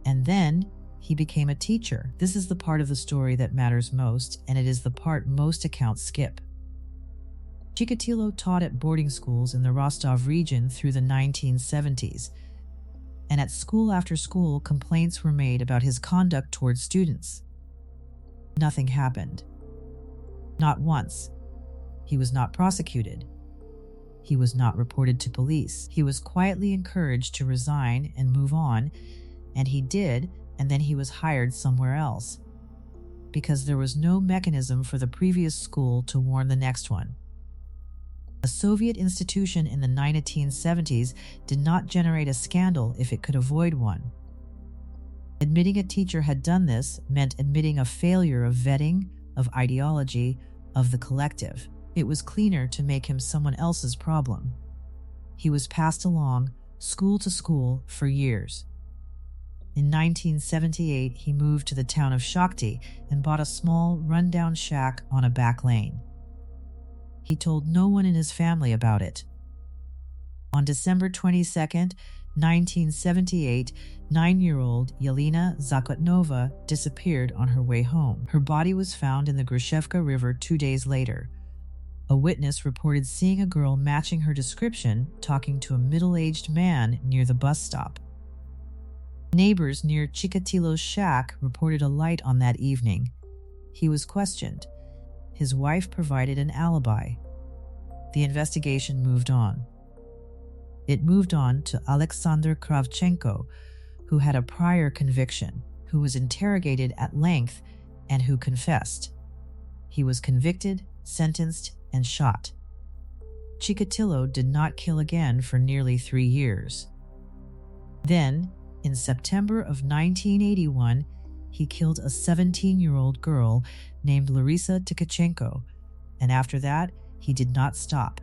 And then he became a teacher. This is the part of the story that matters most, and it is the part most accounts skip. Chikatilo taught at boarding schools in the Rostov region through the 1970s, and at school after school complaints were made about his conduct towards students. Nothing happened. Not once. He was not prosecuted. He was not reported to police. He was quietly encouraged to resign and move on, and he did, and then he was hired somewhere else, because there was no mechanism for the previous school to warn the next one. A Soviet institution in the 1970s did not generate a scandal if it could avoid one. Admitting a teacher had done this meant admitting a failure of vetting, of ideology, of the collective. It was cleaner to make him someone else's problem. He was passed along, school to school, for years. In 1978, he moved to the town of Shakhty and bought a small, run-down shack on a back lane. He told no one in his family about it. On December 22, 1978, 9-year-old Yelena Zakotnova disappeared on her way home. Her body was found in the Grushevka River 2 days later. A witness reported seeing a girl matching her description talking to a middle-aged man near the bus stop. Neighbors near Chikatilo's shack reported a light on that evening. He was questioned. His wife provided an alibi. The investigation moved on. It moved on to Alexander Kravchenko, who had a prior conviction, who was interrogated at length, and who confessed. He was convicted, sentenced, and shot. Chikatilo did not kill again for nearly 3 years. Then, in September of 1981, he killed a 17-year-old girl named Larisa Tkachenko, and after that, he did not stop.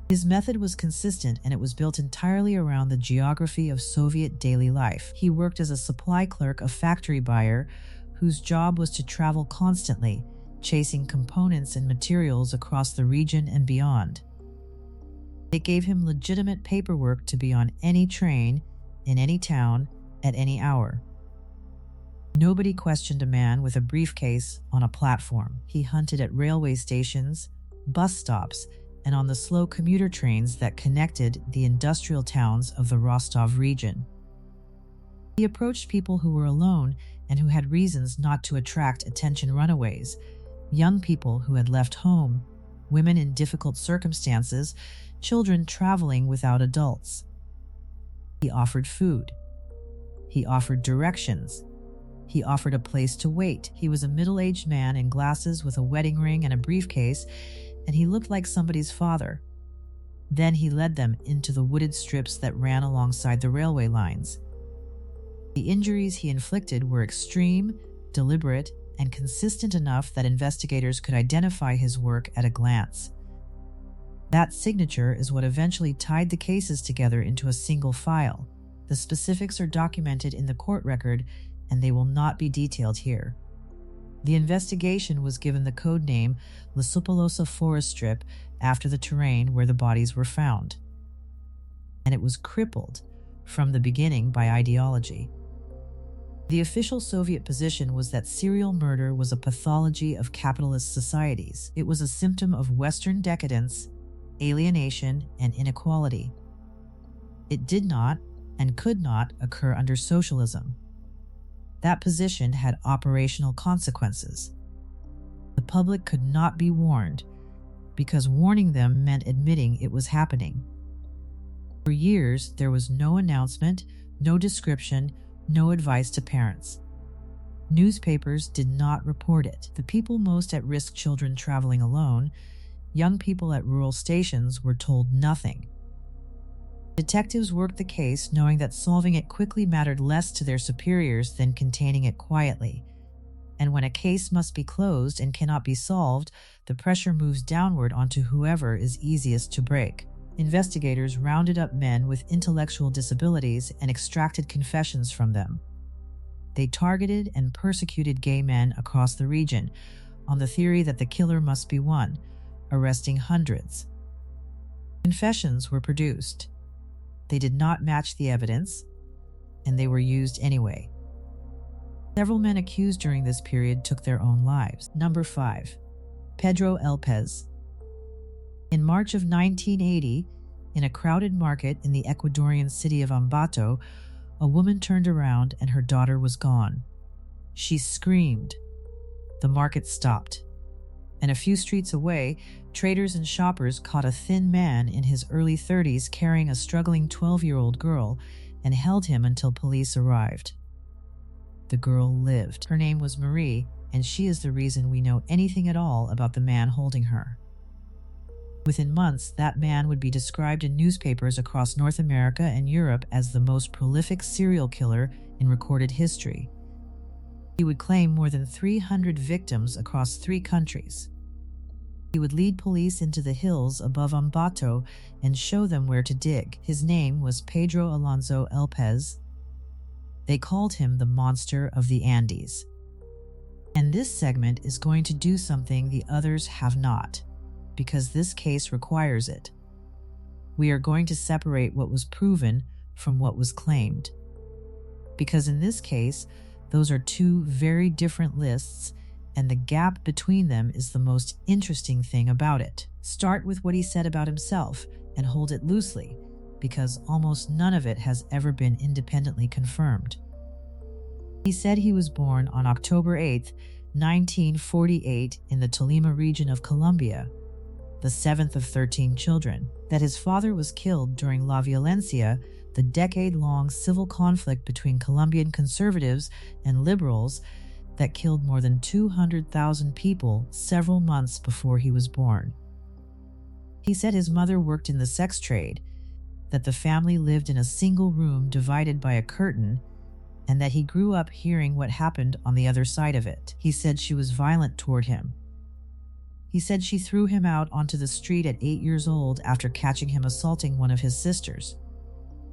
His method was consistent, and it was built entirely around the geography of Soviet daily life. He worked as a supply clerk, a factory buyer, whose job was to travel constantly, chasing components and materials across the region and beyond. It gave him legitimate paperwork to be on any train, in any town, at any hour. Nobody questioned a man with a briefcase on a platform. He hunted at railway stations, bus stops, and on the slow commuter trains that connected the industrial towns of the Rostov region. He approached people who were alone and who had reasons not to attract attention: runaways, young people who had left home, women in difficult circumstances, children traveling without adults. He offered food. He offered directions. He offered a place to wait. He was a middle-aged man in glasses with a wedding ring and a briefcase, and he looked like somebody's father. Then he led them into the wooded strips that ran alongside the railway lines. The injuries he inflicted were extreme, deliberate, and consistent enough that investigators could identify his work at a glance. That signature is what eventually tied the cases together into a single file. The specifics are documented in the court record, and they will not be detailed here. The investigation was given the code name La Supolosa Forest Strip after the terrain where the bodies were found. And it was crippled from the beginning by ideology. The official Soviet position was that serial murder was a pathology of capitalist societies. It was a symptom of Western decadence, alienation, and inequality. It did not and could not occur under socialism. That position had operational consequences. The public could not be warned, because warning them meant admitting it was happening. For years, there was no announcement, no description, no advice to parents. Newspapers did not report it. The people most at risk, children traveling alone, young people at rural stations, were told nothing. Detectives worked the case knowing that solving it quickly mattered less to their superiors than containing it quietly. And when a case must be closed and cannot be solved, the pressure moves downward onto whoever is easiest to break. Investigators rounded up men with intellectual disabilities and extracted confessions from them. They targeted and persecuted gay men across the region on the theory that the killer must be one, arresting hundreds. Confessions were produced. They did not match the evidence, and they were used anyway. Several men accused during this period took their own lives. Number 5. Pedro Elpez. In March of 1980, in a crowded market in the Ecuadorian city of Ambato, a woman turned around and her daughter was gone. She screamed. The market stopped. And a few streets away, traders and shoppers caught a thin man in his early 30s carrying a struggling 12-year-old girl and held him until police arrived. The girl lived. Her name was Marie, and she is the reason we know anything at all about the man holding her. Within months, that man would be described in newspapers across North America and Europe as the most prolific serial killer in recorded history. He would claim more than 300 victims across 3 countries. He would lead police into the hills above Ambato and show them where to dig. His name was Pedro Alonso Elpez. They called him the Monster of the Andes. And this segment is going to do something the others have not, because this case requires it. We are going to separate what was proven from what was claimed. Because in this case, those are 2 very different lists, and the gap between them is the most interesting thing about it. Start with what he said about himself and hold it loosely, because almost none of it has ever been independently confirmed. He said he was born on October 8, 1948 in the Tolima region of Colombia, the 7th of 13 children, that his father was killed during La Violencia, the decade-long civil conflict between Colombian conservatives and liberals that killed more than 200,000 people several months before he was born. He said his mother worked in the sex trade, that the family lived in a single room divided by a curtain, and that he grew up hearing what happened on the other side of it. He said she was violent toward him. He said she threw him out onto the street at 8 years old after catching him assaulting one of his sisters.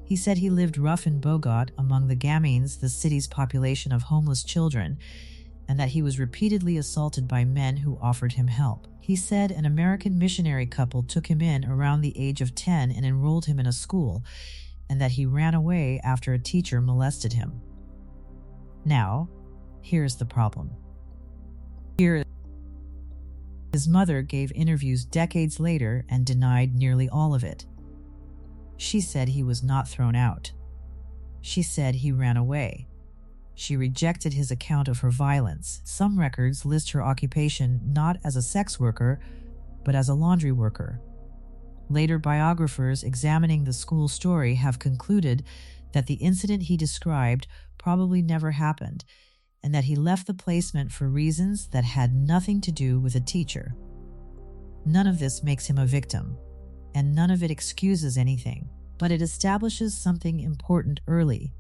He said he lived rough in Bogotá among the gamines, the city's population of homeless children, and that he was repeatedly assaulted by men who offered him help. He said an American missionary couple took him in around the age of 10 and enrolled him in a school, and that he ran away after a teacher molested him. Now, here's the problem. His mother gave interviews decades later and denied nearly all of it. She said he was not thrown out. She said he ran away. She rejected his account of her violence. Some records list her occupation not as a sex worker, but as a laundry worker. Later biographers examining the school story have concluded that the incident he described probably never happened, and that he left the placement for reasons that had nothing to do with a teacher. None of this makes him a victim, and none of it excuses anything, but it establishes something important early.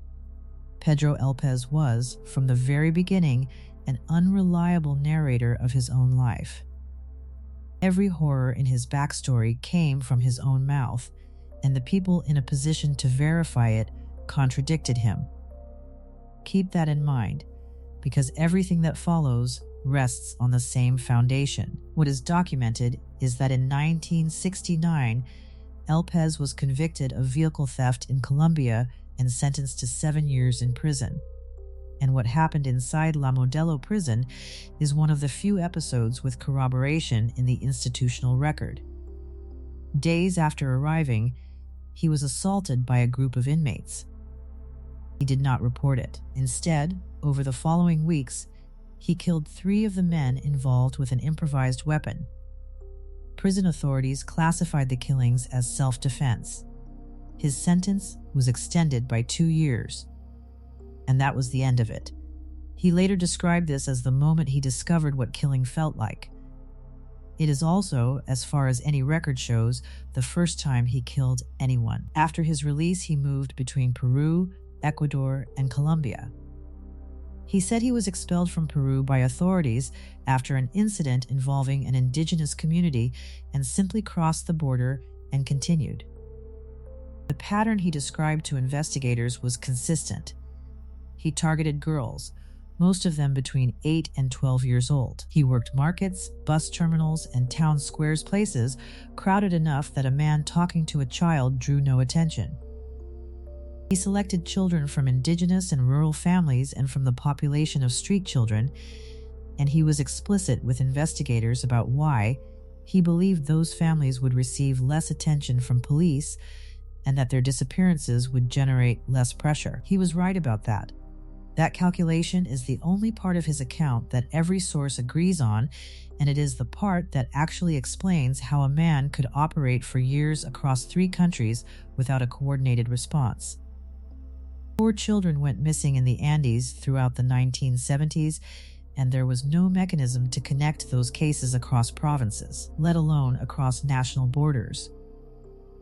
Pedro Elpez was, from the very beginning, an unreliable narrator of his own life. Every horror in his backstory came from his own mouth, and the people in a position to verify it contradicted him. Keep that in mind, because everything that follows rests on the same foundation. What is documented is that in 1969, Elpez was convicted of vehicle theft in Colombia and sentenced to 7 years in prison. And what happened inside La Modelo prison is one of the few episodes with corroboration in the institutional record. Days after arriving, he was assaulted by a group of inmates. He did not report it. Instead, over the following weeks, he killed 3 of the men involved with an improvised weapon. Prison authorities classified the killings as self-defense. His sentence was extended by 2 years. And that was the end of it. He later described this as the moment he discovered what killing felt like. It is also, as far as any record shows, the first time he killed anyone. After his release, he moved between Peru, Ecuador, and Colombia. He said he was expelled from Peru by authorities after an incident involving an indigenous community and simply crossed the border and continued. The pattern he described to investigators was consistent. He targeted girls, most of them between 8 and 12 years old. He worked markets, bus terminals, and town squares, places crowded enough that a man talking to a child drew no attention. He selected children from indigenous and rural families and from the population of street children, and he was explicit with investigators about why he believed those families would receive less attention from police and that their disappearances would generate less pressure. He was right about that. That calculation is the only part of his account that every source agrees on, and it is the part that actually explains how a man could operate for years across 3 countries without a coordinated response. 4 children went missing in the Andes throughout the 1970s, and there was no mechanism to connect those cases across provinces, let alone across national borders.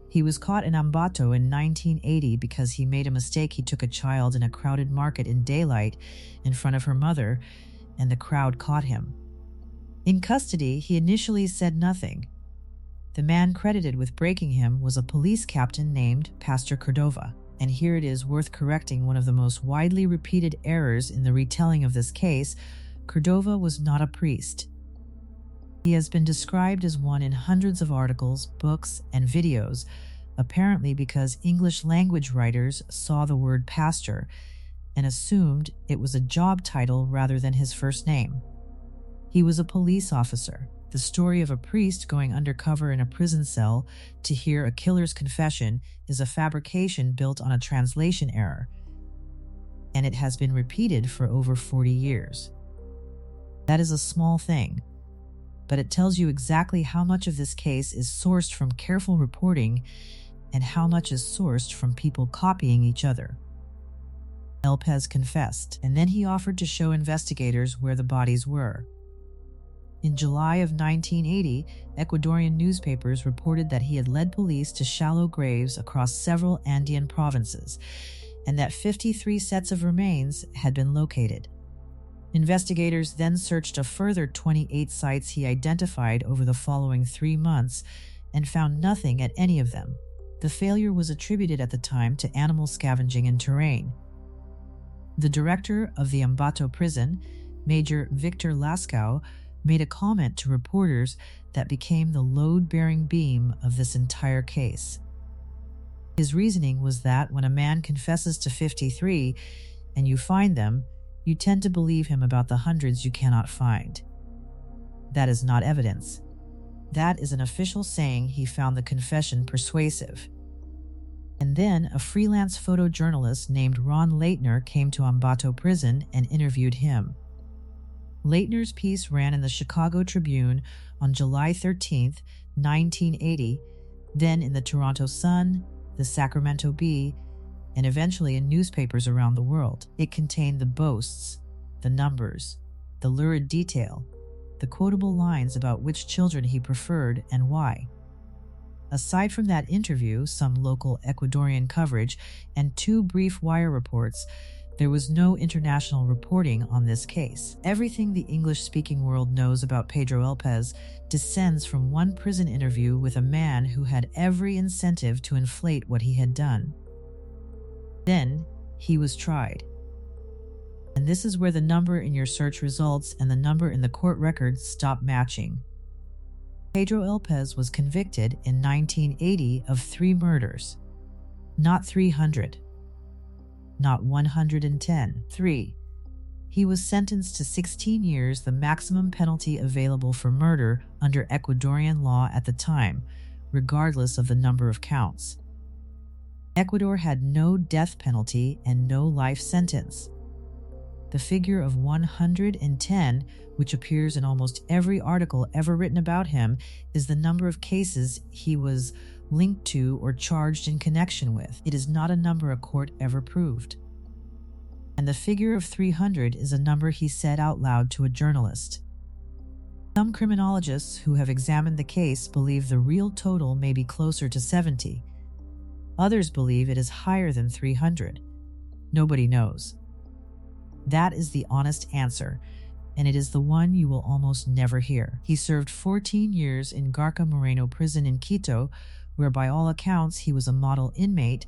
He was caught in Ambato in 1980 because he made a mistake. He took a child in a crowded market in daylight in front of her mother, and the crowd caught him. In custody, he initially said nothing. The man credited with breaking him was a police captain named Pastor Cordova. And here it is worth correcting one of the most widely repeated errors in the retelling of this case. Cordova was not a priest. He has been described as one in hundreds of articles, books, and videos, apparently because English language writers saw the word pastor and assumed it was a job title rather than his first name. He was a police officer. The story of a priest going undercover in a prison cell to hear a killer's confession is a fabrication built on a translation error, and it has been repeated for over 40 years. That is a small thing, but it tells you exactly how much of this case is sourced from careful reporting and how much is sourced from people copying each other. Elpez confessed, and then he offered to show investigators where the bodies were. In July of 1980, Ecuadorian newspapers reported that he had led police to shallow graves across several Andean provinces, and that 53 sets of remains had been located. Investigators then searched a further 28 sites he identified over the following 3 months and found nothing at any of them. The failure was attributed at the time to animal scavenging in terrain. The director of the Ambato prison, Major Victor Lascaux, made a comment to reporters that became the load-bearing beam of this entire case. His reasoning was that when a man confesses to 53 and you find them, you tend to believe him about the hundreds you cannot find. That is not evidence. That is an official saying he found the confession persuasive. And then a freelance photojournalist named Ron Leitner came to Ambato prison and interviewed him. Leitner's piece ran in the Chicago Tribune on July 13, 1980, then in the Toronto Sun, the Sacramento Bee, and eventually in newspapers around the world. It contained the boasts, the numbers, the lurid detail, the quotable lines about which children he preferred and why. Aside from that interview, some local Ecuadorian coverage, and 2 brief wire reports, there was no international reporting on this case. Everything the English-speaking world knows about Pedro Elpez descends from one prison interview with a man who had every incentive to inflate what he had done. Then, he was tried. And this is where the number in your search results and the number in the court records stop matching. Pedro Elpez was convicted in 1980 of 3 murders. Not 300. Not 110. 3. He was sentenced to 16 years, the maximum penalty available for murder under Ecuadorian law at the time, regardless of the number of counts. Ecuador had no death penalty and no life sentence. The figure of 110, which appears in almost every article ever written about him, is the number of cases he was linked to or charged in connection with. It is not a number a court ever proved. And the figure of 300 is a number he said out loud to a journalist. Some criminologists who have examined the case believe the real total may be closer to 70. Others believe it is higher than 300. Nobody knows. That is the honest answer, and it is the one you will almost never hear. He served 14 years in Garca Moreno prison in Quito, where by all accounts he was a model inmate,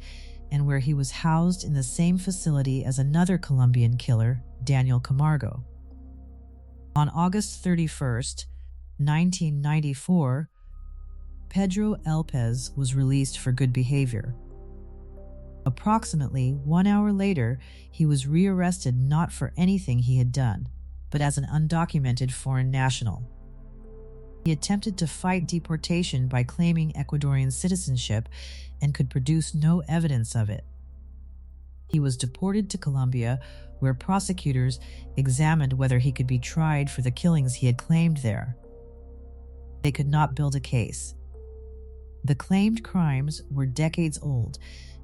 and where he was housed in the same facility as another Colombian killer, Daniel Camargo. On August 31st, 1994, Pedro Elpez was released for good behavior. Approximately 1 hour later, he was rearrested not for anything he had done, but as an undocumented foreign national. He attempted to fight deportation by claiming Ecuadorian citizenship and could produce no evidence of it. He was deported to Colombia, where prosecutors examined whether he could be tried for the killings he had claimed there. They could not build a case. The claimed crimes were decades old,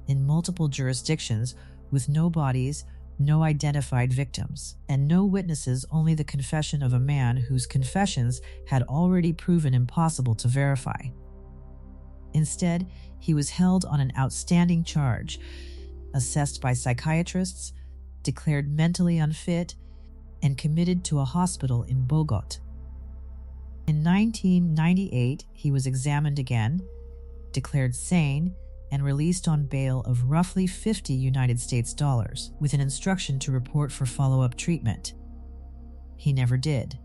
in multiple jurisdictions, with no bodies, no identified victims, and no witnesses, only the confession of a man whose confessions had already proven impossible to verify. Instead, he was held on an outstanding charge, assessed by psychiatrists, declared mentally unfit, and committed to a hospital in Bogotá. In 1998, he was examined again, declared sane, and released on bail of roughly $50 United States, with an instruction to report for follow-up treatment. He never did.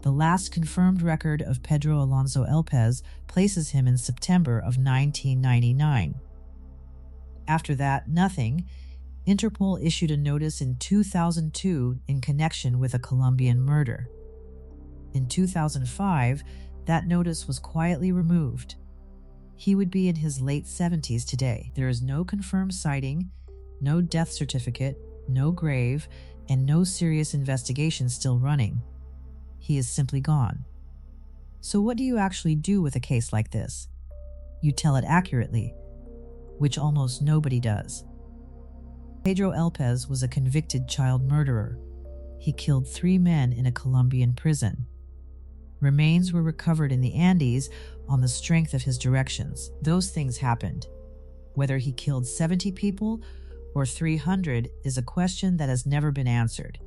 The last confirmed record of Pedro Alonso Elpez places him in September of 1999. After that, nothing. Interpol issued a notice in 2002 in connection with a Colombian murder. In 2005, that notice was quietly removed. He would be in his late 70s today. There is no confirmed sighting, no death certificate, no grave, and no serious investigation still running. He is simply gone. So what do you actually do with a case like this? You tell it accurately, which almost nobody does. Pedro Elpez was a convicted child murderer. He killed 3 men in a Colombian prison. Remains were recovered in the Andes on the strength of his directions. Those things happened. Whether he killed 70 people or 300 is a question that has never been answered,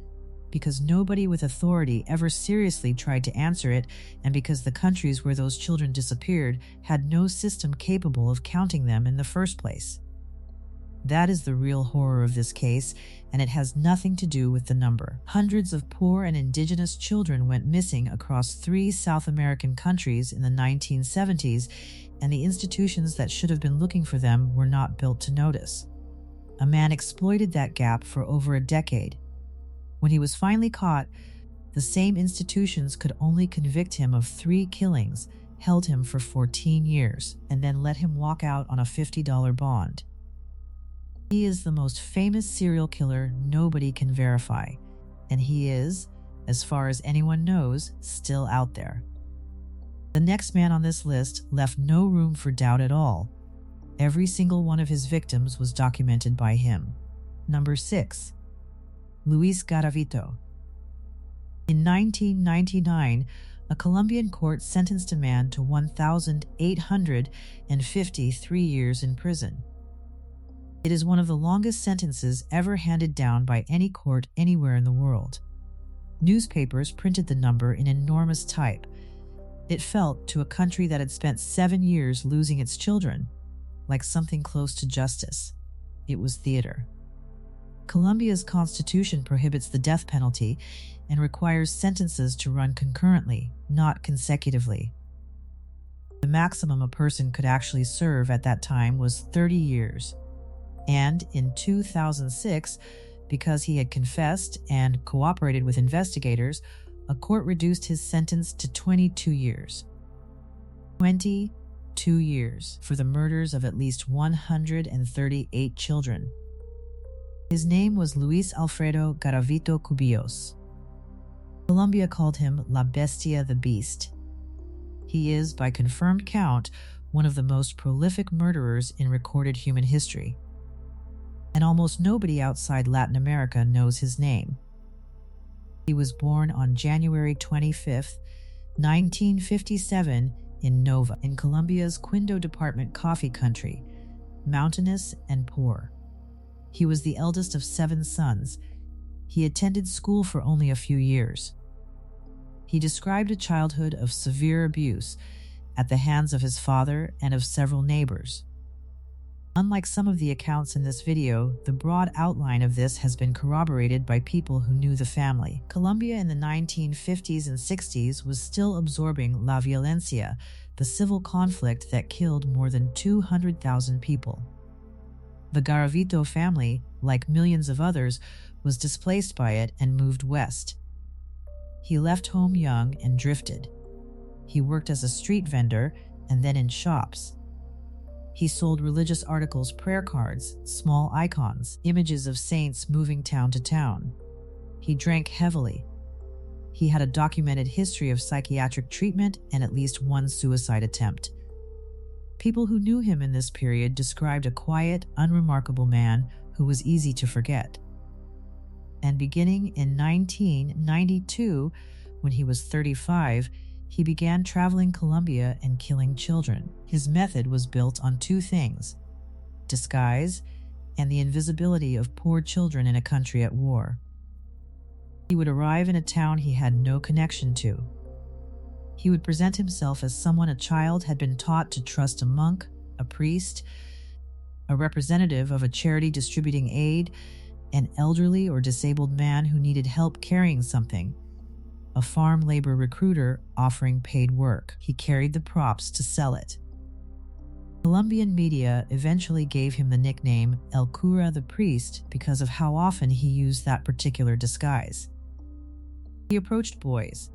because nobody with authority ever seriously tried to answer it, and because the countries where those children disappeared had no system capable of counting them in the first place. That is the real horror of this case, and it has nothing to do with the number. Hundreds of poor and indigenous children went missing across 3 South American countries in the 1970s, and the institutions that should have been looking for them were not built to notice. A man exploited that gap for over a decade. When he was finally caught, the same institutions could only convict him of 3 killings, held him for 14 years, and then let him walk out on a $50 bond. He is the most famous serial killer nobody can verify, and he is, as far as anyone knows, still out there. The next man on this list left no room for doubt at all. Every single one of his victims was documented by him. Number 6. Luis Garavito. In 1999, a Colombian court sentenced a man to 1,853 years in prison. It is one of the longest sentences ever handed down by any court anywhere in the world. Newspapers printed the number in enormous type. It felt, to a country that had spent 7 years losing its children, like something close to justice. It was theater. Colombia's constitution prohibits the death penalty and requires sentences to run concurrently, not consecutively. The maximum a person could actually serve at that time was 30 years. And in 2006, because he had confessed and cooperated with investigators, a court reduced his sentence to 22 years. 22 years for the murders of at least 138 children. His name was Luis Alfredo Garavito Cubillos. Colombia called him La Bestia, the Beast. He is, by confirmed count, one of the most prolific murderers in recorded human history. And almost nobody outside Latin America knows his name. He was born on January 25, 1957, in Nova, in Colombia's Quindío Department coffee country, mountainous and poor. He was the eldest of 7 sons. He attended school for only a few years. He described a childhood of severe abuse at the hands of his father and of several neighbors. Unlike some of the accounts in this video, the broad outline of this has been corroborated by people who knew the family. Colombia in the 1950s and 60s was still absorbing La Violencia, the civil conflict that killed more than 200,000 people. The Garavito family, like millions of others, was displaced by it and moved west. He left home young and drifted. He worked as a street vendor and then in shops. He sold religious articles, prayer cards, small icons, images of saints moving town to town. He drank heavily. He had a documented history of psychiatric treatment and at least one suicide attempt. People who knew him in this period described a quiet, unremarkable man who was easy to forget. And beginning in 1992, when he was 35, he began traveling Colombia and killing children. His method was built on 2 things: disguise and the invisibility of poor children in a country at war. He would arrive in a town he had no connection to. He would present himself as someone a child had been taught to trust: a monk, a priest, a representative of a charity distributing aid, an elderly or disabled man who needed help carrying something, a farm labor recruiter offering paid work. He carried the props to sell it. Colombian media eventually gave him the nickname El Cura, the priest, because of how often he used that particular disguise. He approached boys,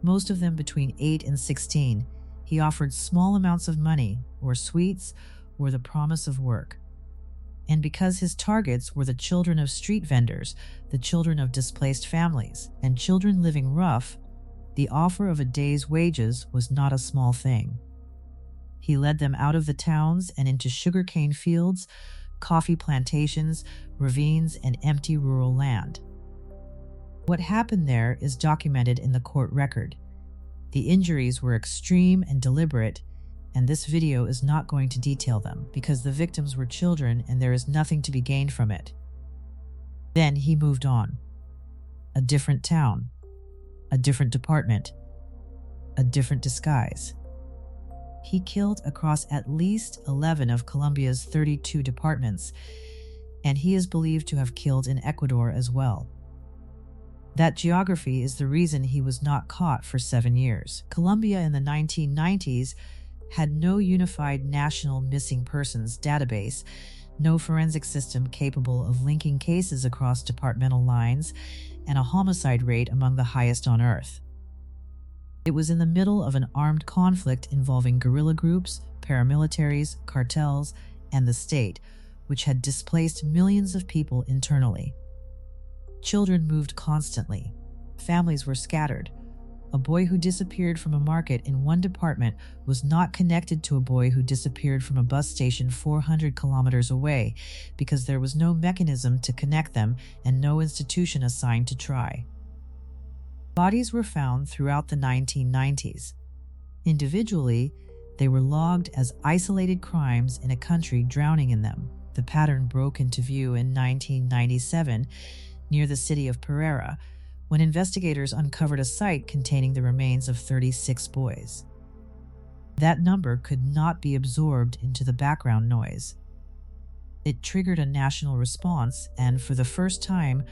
most of them between 8 and 16. He offered small amounts of money, or sweets, or the promise of work. And because his targets were the children of street vendors, the children of displaced families, and children living rough, the offer of a day's wages was not a small thing. He led them out of the towns and into sugarcane fields, coffee plantations, ravines, and empty rural land. What happened there is documented in the court record. The injuries were extreme and deliberate, and this video is not going to detail them because the victims were children and there is nothing to be gained from it. Then he moved on. A different town, a different department, a different disguise. He killed across at least 11 of Colombia's 32 departments, and he is believed to have killed in Ecuador as well. That geography is the reason he was not caught for 7 years. Colombia in the 1990s had no unified national missing persons database, no forensic system capable of linking cases across departmental lines, and a homicide rate among the highest on earth. It was in the middle of an armed conflict involving guerrilla groups, paramilitaries, cartels, and the state, which had displaced millions of people internally. Children moved constantly. Families were scattered. A boy who disappeared from a market in one department was not connected to a boy who disappeared from a bus station 400 kilometers away because there was no mechanism to connect them and no institution assigned to try. Bodies were found throughout the 1990s. Individually, they were logged as isolated crimes in a country drowning in them. The pattern broke into view in 1997 near the city of Pereira, when investigators uncovered a site containing the remains of 36 boys. That number could not be absorbed into the background noise. It triggered a national response and, for the first time,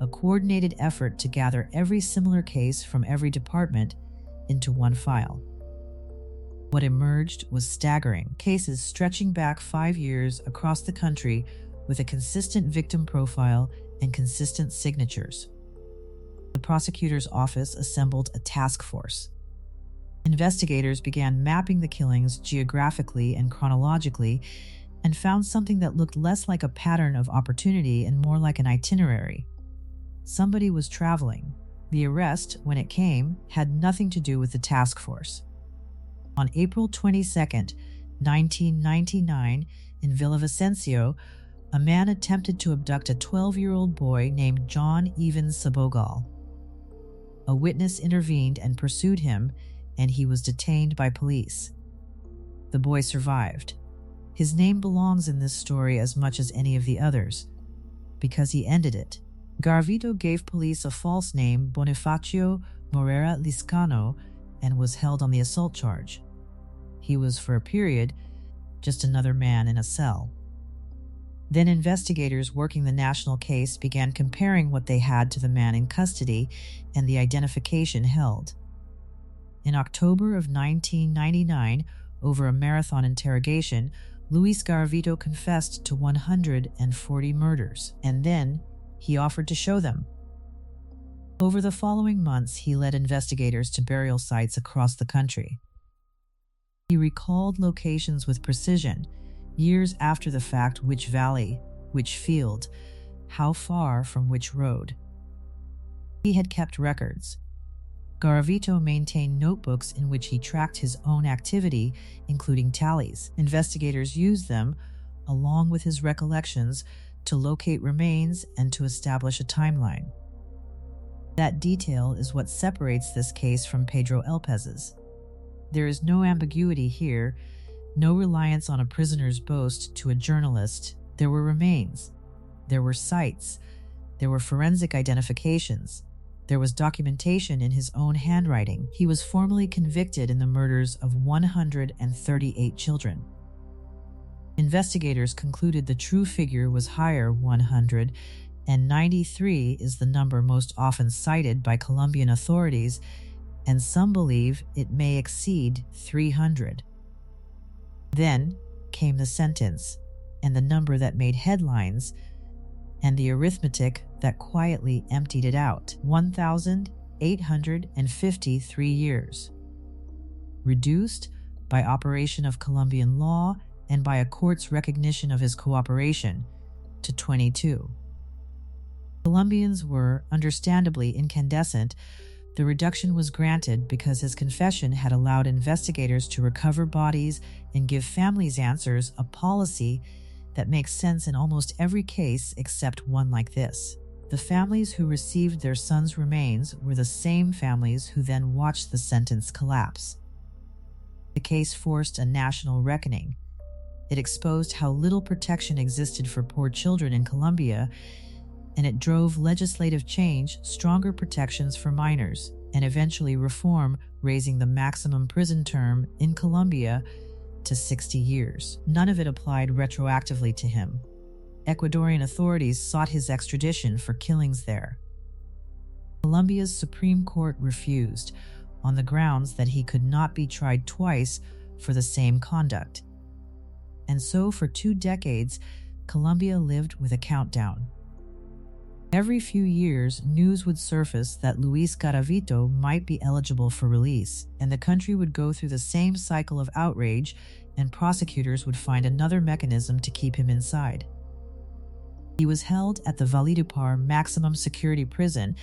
a coordinated effort to gather every similar case from every department into one file. What emerged was staggering, cases stretching back 5 years across the country with a consistent victim profile and consistent signatures. The prosecutor's office assembled a task force. Investigators began mapping the killings geographically and chronologically and found something that looked less like a pattern of opportunity and more like an itinerary. Somebody was traveling. The arrest, when it came, had nothing to do with the task force. On April 22, 1999, in Villavicencio, a man attempted to abduct a 12-year-old boy named John Evans Sabogal. A witness intervened and pursued him, and he was detained by police. The boy survived. His name belongs in this story as much as any of the others, because he ended it. Garavito gave police a false name, Bonifacio Moreira Liscano, and was held on the assault charge. He was, for a period, just another man in a cell. Then investigators working the national case began comparing what they had to the man in custody and the identification held. In October of 1999, over a marathon interrogation, Luis Garavito confessed to 140 murders, and then he offered to show them. Over the following months, he led investigators to burial sites across the country. He recalled locations with precision, years after the fact, which valley, which field, how far from which road. He had kept records. Garavito maintained notebooks in which he tracked his own activity, including tallies. Investigators used them, along with his recollections, to locate remains and to establish a timeline. That detail is what separates this case from Pedro Elpez's. There is no ambiguity here, no reliance on a prisoner's boast to a journalist. There were remains. There were sites. There were forensic identifications. There was documentation in his own handwriting. He was formally convicted in the murders of 138 children. Investigators concluded the true figure was higher, 100, and 93 is the number most often cited by Colombian authorities, and some believe it may exceed 300. Then came the sentence, and the number that made headlines, and the arithmetic that quietly emptied it out: 1,853 years. Reduced by operation of Colombian law and by a court's recognition of his cooperation to 22. Colombians were, understandably, incandescent. The reduction was granted because his confession had allowed investigators to recover bodies and give families answers, a policy that makes sense in almost every case except one like this. The families who received their sons' remains were the same families who then watched the sentence collapse. The case forced a national reckoning. It exposed how little protection existed for poor children in Colombia, and it drove legislative change, stronger protections for minors, and eventually reform, raising the maximum prison term in Colombia to 60 years. None of it applied retroactively to him. Ecuadorian authorities sought his extradition for killings there. Colombia's Supreme Court refused, on the grounds that he could not be tried twice for the same conduct. And so for 2 decades, Colombia lived with a countdown. Every few years, news would surface that Luis Garavito might be eligible for release, and the country would go through the same cycle of outrage, and prosecutors would find another mechanism to keep him inside. He was held at the Valledupar maximum security prison,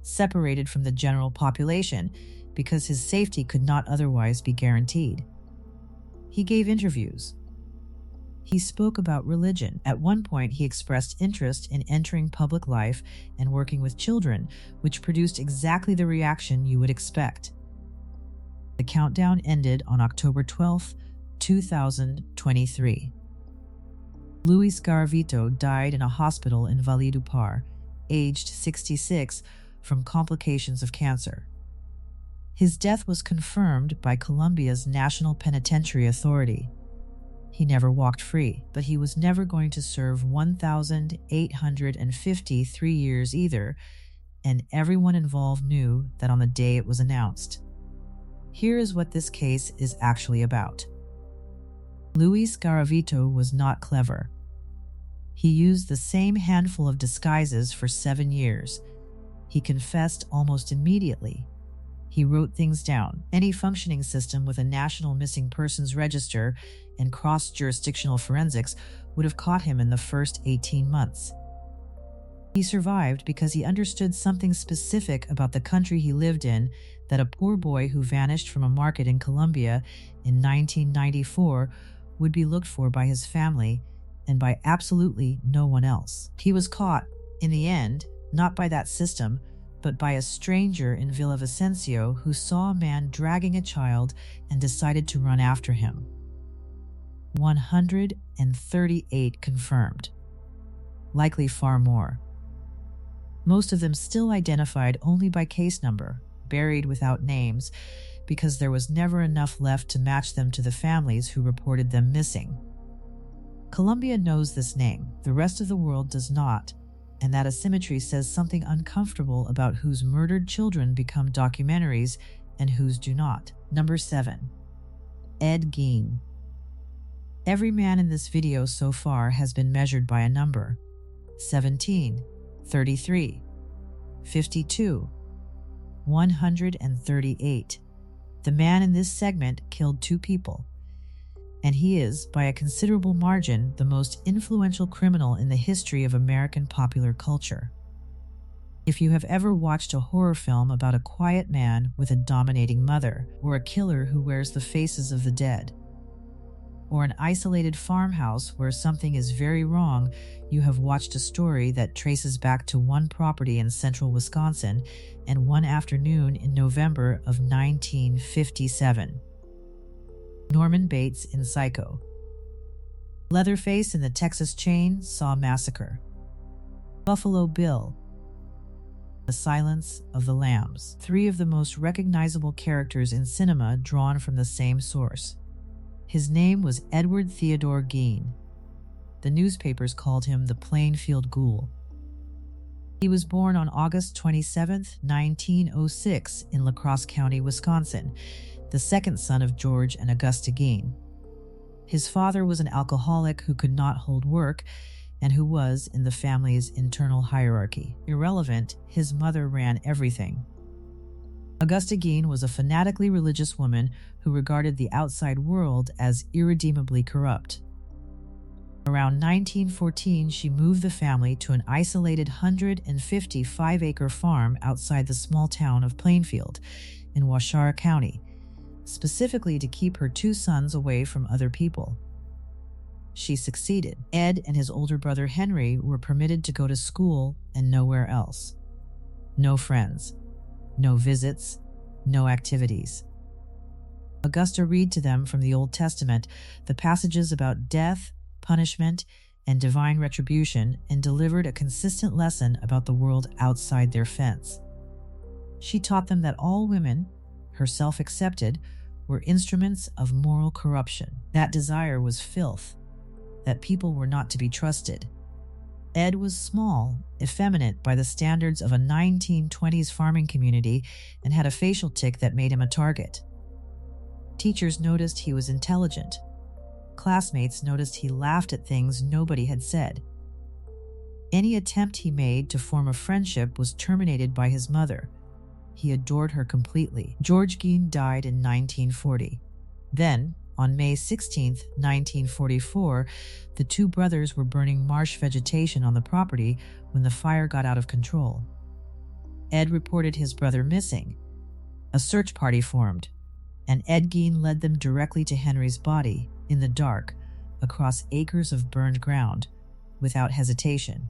separated from the general population, because his safety could not otherwise be guaranteed. He gave interviews. He spoke about religion. At one point, he expressed interest in entering public life and working with children, which produced exactly the reaction you would expect. The countdown ended on October 12, 2023. Luis Garavito died in a hospital in Valledupar, aged 66, from complications of cancer. His death was confirmed by Colombia's National Penitentiary Authority. He never walked free, but he was never going to serve 1,853 years either, and everyone involved knew that on the day it was announced. Here is what this case is actually about. Luis Garavito was not clever. He used the same handful of disguises for 7 years. He confessed almost immediately. He wrote things down. Any functioning system with a national missing persons register and cross-jurisdictional forensics would have caught him in the first 18 months. He survived because he understood something specific about the country he lived in, that a poor boy who vanished from a market in Colombia in 1994 would be looked for by his family and by absolutely no one else. He was caught, in the end, not by that system, but by a stranger in Villavicencio who saw a man dragging a child and decided to run after him. 138 confirmed. Likely far more. Most of them still identified only by case number, buried without names, because there was never enough left to match them to the families who reported them missing. Colombia knows this name, the rest of the world does not, and that asymmetry says something uncomfortable about whose murdered children become documentaries and whose do not. Number 7. Ed Gein. Every man in this video so far has been measured by a number. 17, 33, 52, 138. The man in this segment killed 2 people, and he is, by a considerable margin, the most influential criminal in the history of American popular culture. If you have ever watched a horror film about a quiet man with a dominating mother, or a killer who wears the faces of the dead, or an isolated farmhouse where something is very wrong, you have watched a story that traces back to one property in central Wisconsin and one afternoon in November of 1957. Norman Bates in Psycho. Leatherface in the Texas Chainsaw Massacre. Buffalo Bill. The Silence of the Lambs. 3 of the most recognizable characters in cinema drawn from the same source. His name was Edward Theodore Gein. The newspapers called him the Plainfield Ghoul. He was born on August 27, 1906 in La Crosse County, Wisconsin, the second son of George and Augusta Gein. His father was an alcoholic who could not hold work and who was in the family's internal hierarchy. Irrelevant, his mother ran everything. Augusta Gein was a fanatically religious woman who regarded the outside world as irredeemably corrupt. Around 1914, she moved the family to an isolated 155-acre farm outside the small town of Plainfield in Waushara County, specifically to keep her 2 sons away from other people. She succeeded. Ed and his older brother Henry were permitted to go to school and nowhere else. No friends, no visits, no activities. Augusta read to them from the Old Testament the passages about death, punishment, and divine retribution, and delivered a consistent lesson about the world outside their fence. She taught them that all women, herself excepted, were instruments of moral corruption. That desire was filth, that people were not to be trusted. Ed was small, effeminate by the standards of a 1920s farming community, and had a facial tic that made him a target. Teachers noticed he was intelligent. Classmates noticed he laughed at things nobody had said. Any attempt he made to form a friendship was terminated by his mother. He adored her completely. George Gein died in 1940. Then, on May 16, 1944, the 2 brothers were burning marsh vegetation on the property when the fire got out of control. Ed reported his brother missing. A search party formed, and Ed Gein led them directly to Henry's body, in the dark, across acres of burned ground, without hesitation.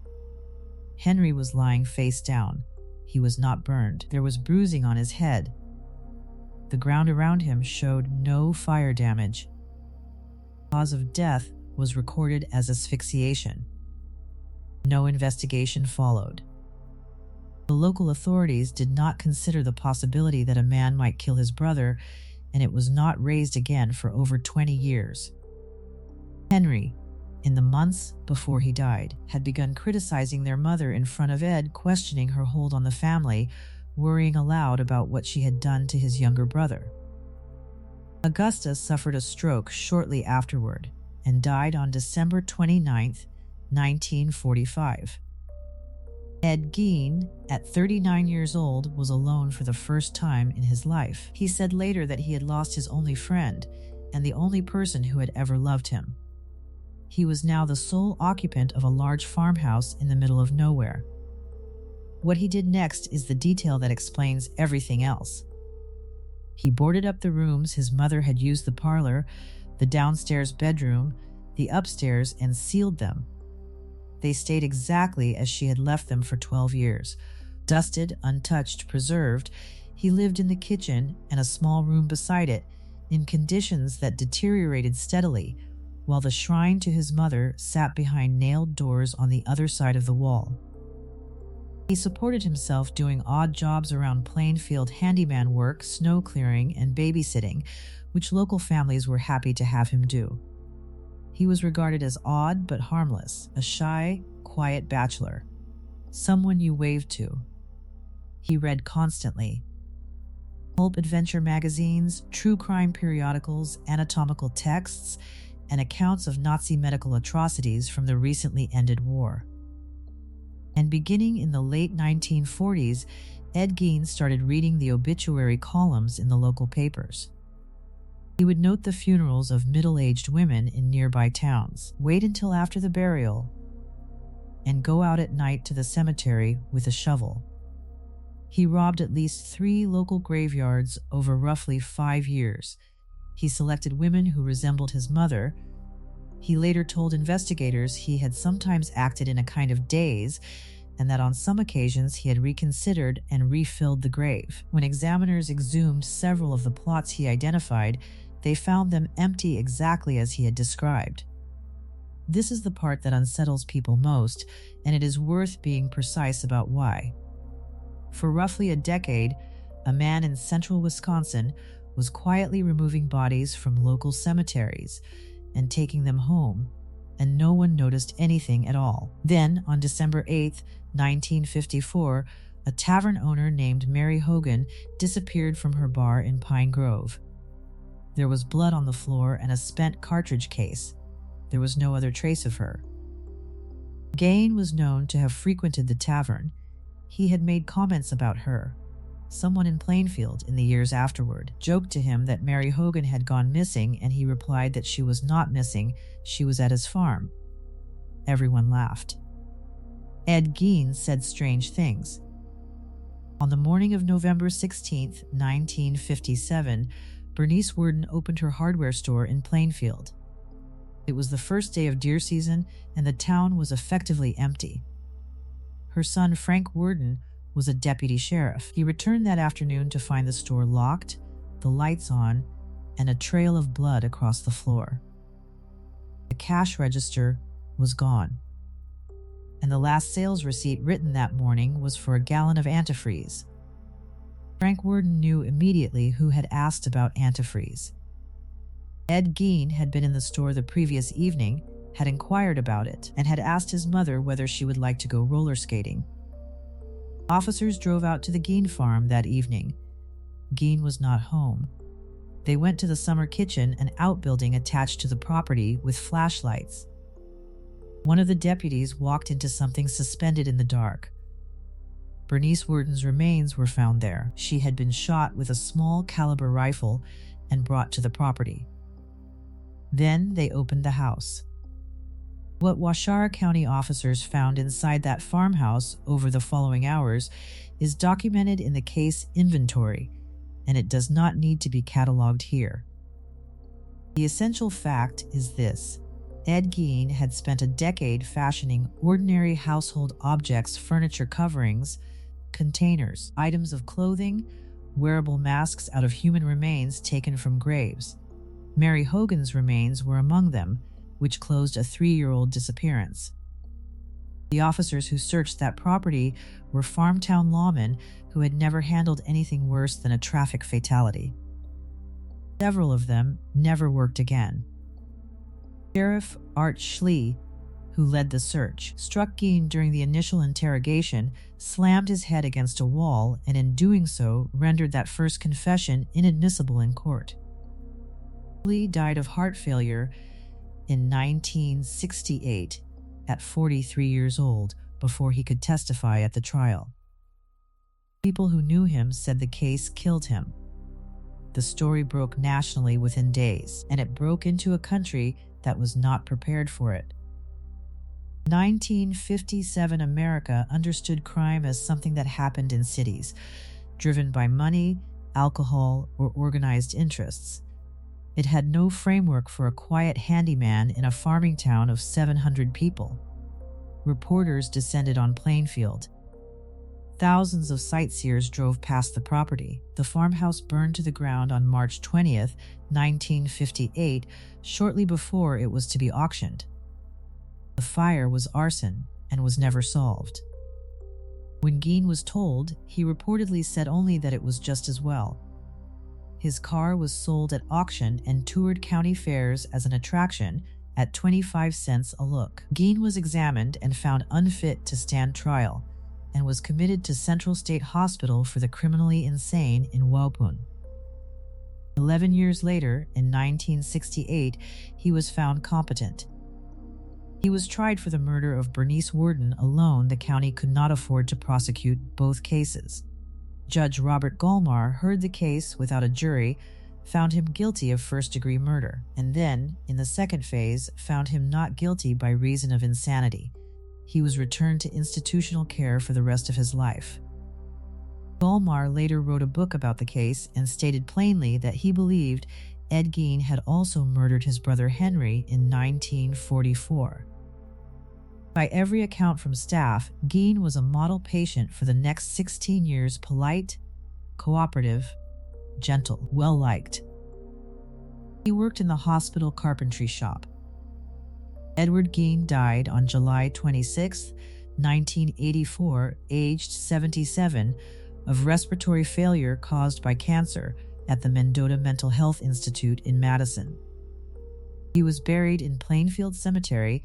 Henry was lying face down. He was not burned. There was bruising on his head. The ground around him showed no fire damage. The cause of death was recorded as asphyxiation. No investigation followed. The local authorities did not consider the possibility that a man might kill his brother, and it was not raised again for over 20 years. Henry, in the months before he died, had begun criticizing their mother in front of Ed, questioning her hold on the family, worrying aloud about what she had done to his younger brother. Augusta suffered a stroke shortly afterward and died on December 29, 1945. Ed Gein, at 39 years old, was alone for the first time in his life. He said later that he had lost his only friend and the only person who had ever loved him. He was now the sole occupant of a large farmhouse in the middle of nowhere. What he did next is the detail that explains everything else. He boarded up the rooms his mother had used: the parlor, the downstairs bedroom, the upstairs, and sealed them. They stayed exactly as she had left them for 12 years. Dusted, untouched, preserved, he lived in the kitchen and a small room beside it, in conditions that deteriorated steadily, while the shrine to his mother sat behind nailed doors on the other side of the wall. He supported himself doing odd jobs around Plainfield handyman work, snow clearing, and babysitting, which local families were happy to have him do. He was regarded as odd but harmless, a shy, quiet bachelor, someone you waved to. He read constantly. Pulp adventure magazines, true crime periodicals, anatomical texts, and accounts of Nazi medical atrocities from the recently ended war. And beginning in the late 1940s, Ed Gein started reading the obituary columns in the local papers. He would note the funerals of middle-aged women in nearby towns, wait until after the burial, and go out at night to the cemetery with a shovel. He robbed at least 3 local graveyards over roughly 5 years. He selected women who resembled his mother. He later told investigators he had sometimes acted in a kind of daze, and that on some occasions he had reconsidered and refilled the grave. When examiners exhumed several of the plots he identified, they found them empty exactly as he had described. This is the part that unsettles people most, and it is worth being precise about why. For roughly a decade, a man in central Wisconsin was quietly removing bodies from local cemeteries and taking them home, and no one noticed anything at all. Then, on December 8, 1954, a tavern owner named Mary Hogan disappeared from her bar in Pine Grove. There was blood on the floor and a spent cartridge case. There was no other trace of her. Gein was known to have frequented the tavern. He had made comments about her. Someone in Plainfield, in the years afterward, joked to him that Mary Hogan had gone missing, and he replied that she was not missing, she was at his farm. Everyone laughed. Ed Gein said strange things. On the morning of November 16, 1957, Bernice Worden opened her hardware store in Plainfield. It was the first day of deer season, and the town was effectively empty. Her son, Frank Worden, was a deputy sheriff. He returned that afternoon to find the store locked, the lights on, and a trail of blood across the floor. The cash register was gone, and the last sales receipt written that morning was for a gallon of antifreeze. Frank Worden knew immediately who had asked about antifreeze. Ed Gein had been in the store the previous evening, had inquired about it, and had asked his mother whether she would like to go roller skating. Officers drove out to the Gein farm that evening. Gein was not home. They went to the summer kitchen, an outbuilding attached to the property, with flashlights. One of the deputies walked into something suspended in the dark. Bernice Worden's remains were found there. She had been shot with a small caliber rifle and brought to the property. Then they opened the house. What Waushara County officers found inside that farmhouse over the following hours is documented in the case inventory, and it does not need to be cataloged here. The essential fact is this: Ed Gein had spent a decade fashioning ordinary household objects, furniture coverings, containers, items of clothing, wearable masks out of human remains taken from graves. Mary Hogan's remains were among them, which closed a 3-year-old disappearance. The officers who searched that property were farmtown lawmen who had never handled anything worse than a traffic fatality. Several of them never worked again. Sheriff Art Schlee, who led the search, struck Gein during the initial interrogation, slammed his head against a wall, and in doing so rendered that first confession inadmissible in court. Schlee died of heart failure in 1968 at 43 years old before he could testify at the trial. People who knew him said the case killed him. The story broke nationally within days, and it broke into a country that was not prepared for it. 1957 America understood crime as something that happened in cities, driven by money, alcohol, or organized interests. It had no framework for a quiet handyman in a farming town of 700 people. Reporters descended on Plainfield. Thousands of sightseers drove past the property. The farmhouse burned to the ground on March 20th, 1958, shortly before it was to be auctioned. The fire was arson and was never solved. When Gein was told, he reportedly said only that it was just as well. His car was sold at auction and toured county fairs as an attraction at 25 cents a look. Gein was examined and found unfit to stand trial, and was committed to Central State Hospital for the Criminally Insane in Waupun. 11 years later, in 1968, he was found competent. He was tried for the murder of Bernice Worden alone. The county could not afford to prosecute both cases. Judge Robert Gallmar heard the case without a jury, found him guilty of first-degree murder, and then, in the second phase, found him not guilty by reason of insanity. He was returned to institutional care for the rest of his life. Gallmar later wrote a book about the case and stated plainly that he believed Ed Gein had also murdered his brother Henry in 1944. By every account from staff, Gein was a model patient for the next 16 years, polite, cooperative, gentle, well-liked. He worked in the hospital carpentry shop. Edward Gein died on July 26, 1984, aged 77, of respiratory failure caused by cancer at the Mendota Mental Health Institute in Madison. He was buried in Plainfield Cemetery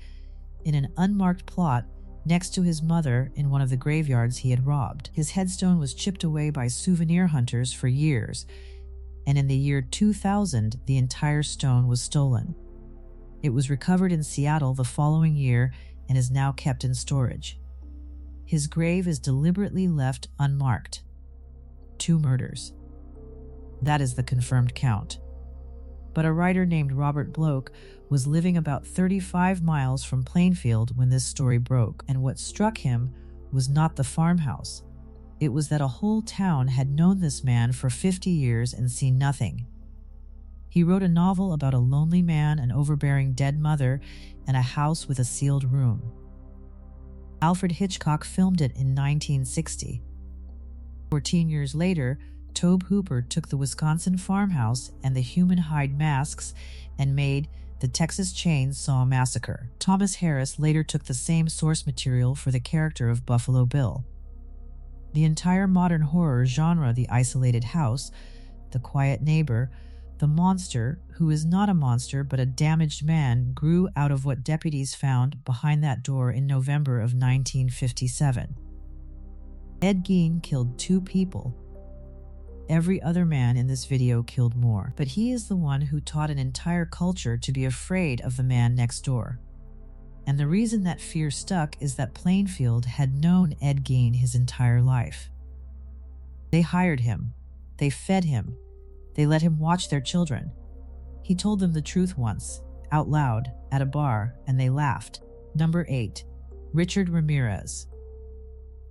in an unmarked plot next to his mother in one of the graveyards he had robbed. His headstone was chipped away by souvenir hunters for years, and in the year 2000, the entire stone was stolen. It was recovered in Seattle the following year and is now kept in storage. His grave is deliberately left unmarked. 2 murders. That is the confirmed count. But a writer named Robert Bloch was living about 35 miles from Plainfield when this story broke, and what struck him was not the farmhouse. It was that a whole town had known this man for 50 years and seen nothing. He wrote a novel about a lonely man, an overbearing dead mother, and a house with a sealed room. Alfred Hitchcock filmed it in 1960. 14 years later, Tobe Hooper took the Wisconsin farmhouse and the human hide masks and made the Texas Chainsaw Massacre. Thomas Harris later took the same source material for the character of Buffalo Bill. The entire modern horror genre, the isolated house, the quiet neighbor, the monster, who is not a monster but a damaged man, grew out of what deputies found behind that door in November of 1957. Ed Gein killed 2 people. Every other man in this video killed more, but he is the one who taught an entire culture to be afraid of the man next door. And the reason that fear stuck is that Plainfield had known Ed Gein his entire life. They hired him. They fed him. They let him watch their children. He told them the truth once, out loud, at a bar, and they laughed. Number 8. Richard Ramirez.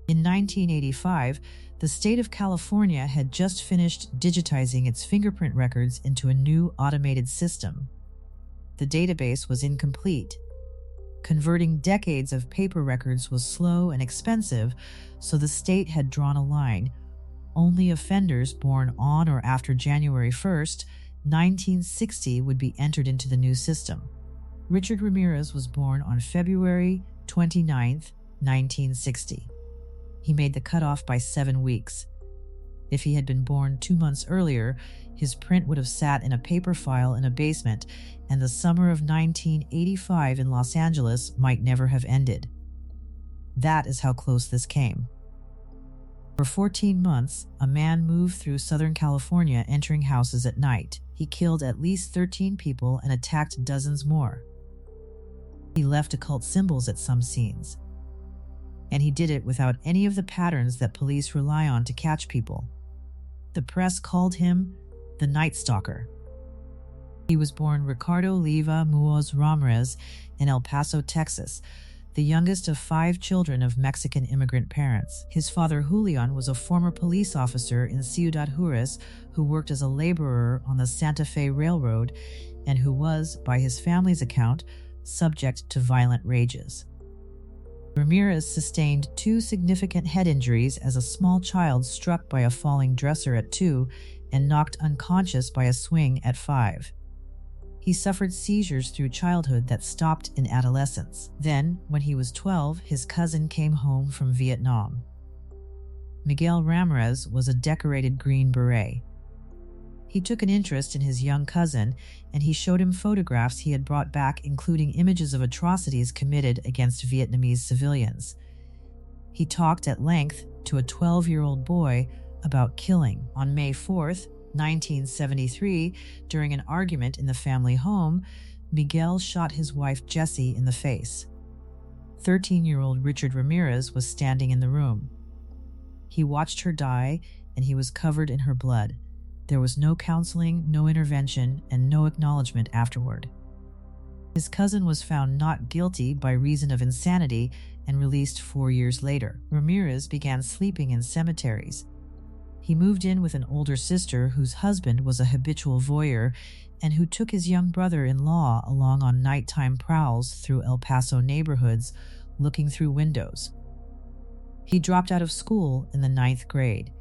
In 1985, The state of California had just finished digitizing its fingerprint records into a new automated system. The database was incomplete. Converting decades of paper records was slow and expensive, so the state had drawn a line. Only offenders born on or after January 1st, 1960 would be entered into the new system. Richard Ramirez was born on February 29, 1960. He made the cutoff by 7 weeks. If he had been born 2 months earlier, his print would have sat in a paper file in a basement, and the summer of 1985 in Los Angeles might never have ended. That is how close this came. For 14 months, a man moved through Southern California, entering houses at night. He killed at least 13 people and attacked dozens more. He left occult symbols at some scenes. And he did it without any of the patterns that police rely on to catch people. The press called him the Night Stalker. He was born Ricardo Leiva Muoz Ramirez in El Paso, Texas, the youngest of 5 children of Mexican immigrant parents. His father, Julian, was a former police officer in Ciudad Juarez who worked as a laborer on the Santa Fe Railroad and who was, by his family's account, subject to violent rages. Ramirez sustained 2 significant head injuries as a small child, struck by a falling dresser at 2 and knocked unconscious by a swing at 5. He suffered seizures through childhood that stopped in adolescence. Then, when he was 12, his cousin came home from Vietnam. Miguel Ramirez was a decorated Green Beret. He took an interest in his young cousin, and he showed him photographs he had brought back, including images of atrocities committed against Vietnamese civilians. He talked at length to a 12-year-old boy about killing. On May 4th, 1973, during an argument in the family home, Miguel shot his wife Jessie in the face. 13-year-old Richard Ramirez was standing in the room. He watched her die, and he was covered in her blood. There was no counseling, no intervention, and no acknowledgement afterward. His cousin was found not guilty by reason of insanity and released 4 years later. Ramirez began sleeping in cemeteries. He moved in with an older sister whose husband was a habitual voyeur and who took his young brother-in-law along on nighttime prowls through El Paso neighborhoods, looking through windows. He dropped out of school in the 9th grade.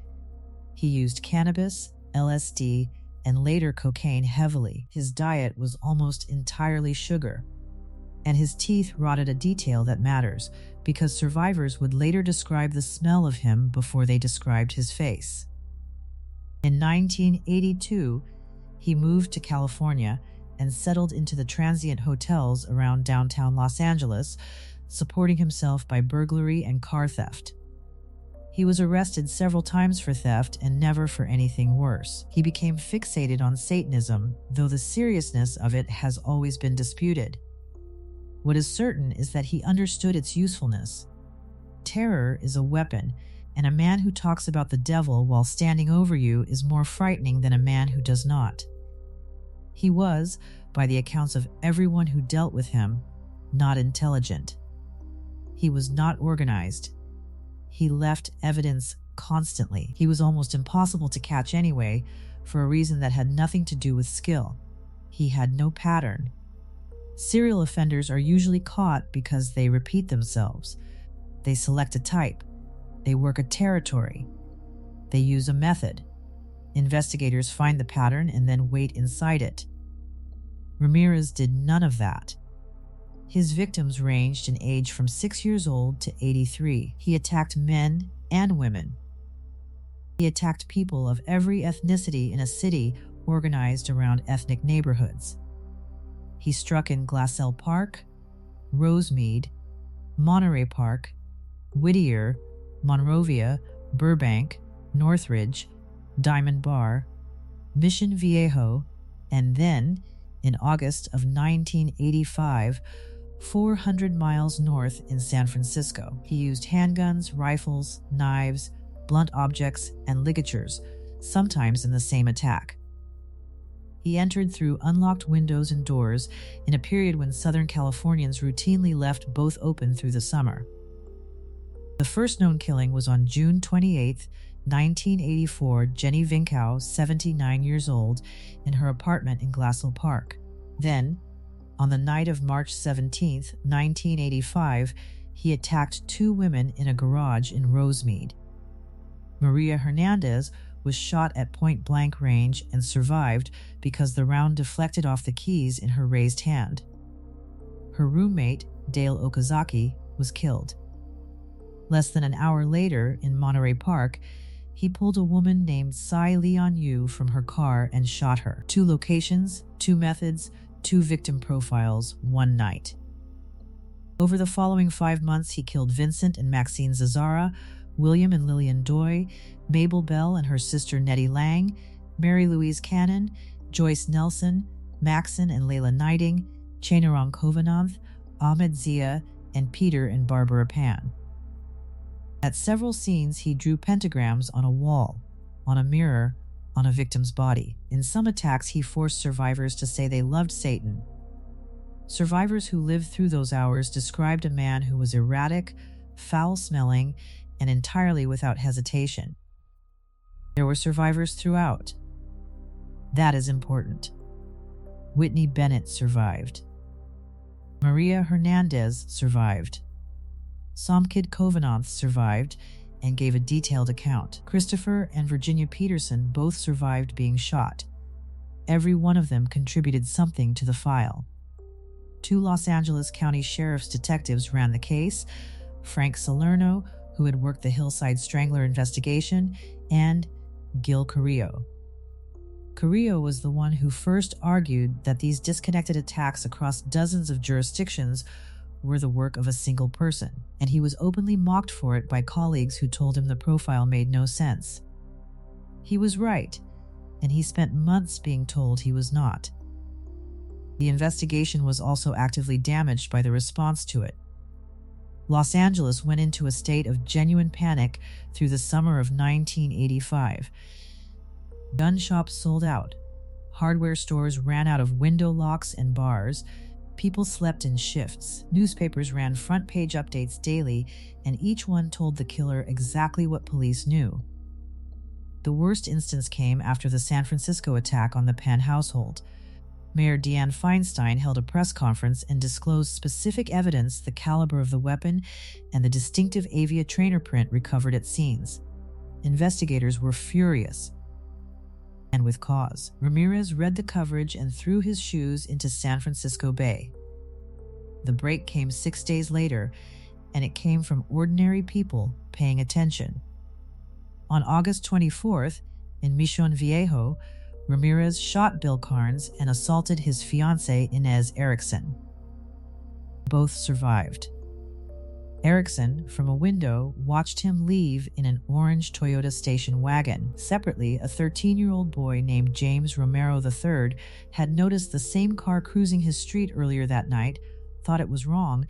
He used cannabis, LSD, and later cocaine heavily. His diet was almost entirely sugar. And his teeth rotted, a detail that matters, because survivors would later describe the smell of him before they described his face. In 1982, he moved to California and settled into the transient hotels around downtown Los Angeles, supporting himself by burglary and car theft. He was arrested several times for theft and never for anything worse. He became fixated on Satanism, though the seriousness of it has always been disputed. What is certain is that he understood its usefulness. Terror is a weapon, and a man who talks about the devil while standing over you is more frightening than a man who does not. He was, by the accounts of everyone who dealt with him, not intelligent. He was not organized. He left evidence constantly. He was almost impossible to catch anyway, for a reason that had nothing to do with skill. He had no pattern. Serial offenders are usually caught because they repeat themselves. They select a type. They work a territory. They use a method. Investigators find the pattern and then wait inside it. Ramirez did none of that. His victims ranged in age from 6 years old to 83. He attacked men and women. He attacked people of every ethnicity in a city organized around ethnic neighborhoods. He struck in Glassell Park, Rosemead, Monterey Park, Whittier, Monrovia, Burbank, Northridge, Diamond Bar, Mission Viejo, and then, in August of 1985, 400 miles north in San Francisco. He used handguns, rifles, knives, blunt objects, and ligatures, sometimes in the same attack. He entered through unlocked windows and doors in a period when Southern Californians routinely left both open through the summer. The first known killing was on June 28, 1984, Jenny Vinkow, 79 years old, in her apartment in Glassell Park. Then, on the night of March 17, 1985, he attacked 2 women in a garage in Rosemead. Maria Hernandez was shot at point-blank range and survived because the round deflected off the keys in her raised hand. Her roommate, Dale Okazaki, was killed. Less than an hour later, in Monterey Park, he pulled a woman named Tsai Leon Yu from her car and shot her. 2 locations, 2 methods, 2 victim profiles, 1 night. Over the following 5 months, he killed Vincent and Maxine Zazzara, William and Lillian Doy, Mabel Bell and her sister Nettie Lang, Mary Louise Cannon, Joyce Nelson, Maxon and Layla Knighting, Chainarong Kovananth, Ahmed Zia, and Peter and Barbara Pan. At several scenes, he drew pentagrams on a wall, on a mirror, on a victim's body. In some attacks, he forced survivors to say they loved Satan. Survivors who lived through those hours described a man who was erratic, foul-smelling, and entirely without hesitation. There were survivors throughout. That is important. Whitney Bennett survived. Maria Hernandez survived. Somkid Kovananth survived and gave a detailed account. Christopher and Virginia Peterson both survived being shot. Every one of them contributed something to the file. 2 Los Angeles County Sheriff's detectives ran the case: Frank Salerno, who had worked the Hillside Strangler investigation, and Gil Carrillo. Carrillo was the one who first argued that these disconnected attacks across dozens of jurisdictions were the work of a single person, and he was openly mocked for it by colleagues who told him the profile made no sense. He was right, and he spent months being told he was not. The investigation was also actively damaged by the response to it. Los Angeles went into a state of genuine panic through the summer of 1985. Gun shops sold out. Hardware stores ran out of window locks and bars. People slept in shifts. Newspapers ran front-page updates daily, and each one told the killer exactly what police knew. The worst instance came after the San Francisco attack on the Penn household. Mayor Deanne Feinstein held a press conference and disclosed specific evidence, the caliber of the weapon, and the distinctive Avia trainer print recovered at scenes. Investigators were furious. And with cause. Ramirez read the coverage and threw his shoes into San Francisco Bay. The break came 6 days later, and it came from ordinary people paying attention. On August 24th, in Mission Viejo, Ramirez shot Bill Carnes and assaulted his fiancée Inez Erickson. Both survived. Erickson, from a window, watched him leave in an orange Toyota station wagon. Separately, a 13-year-old boy named James Romero III had noticed the same car cruising his street earlier that night, thought it was wrong,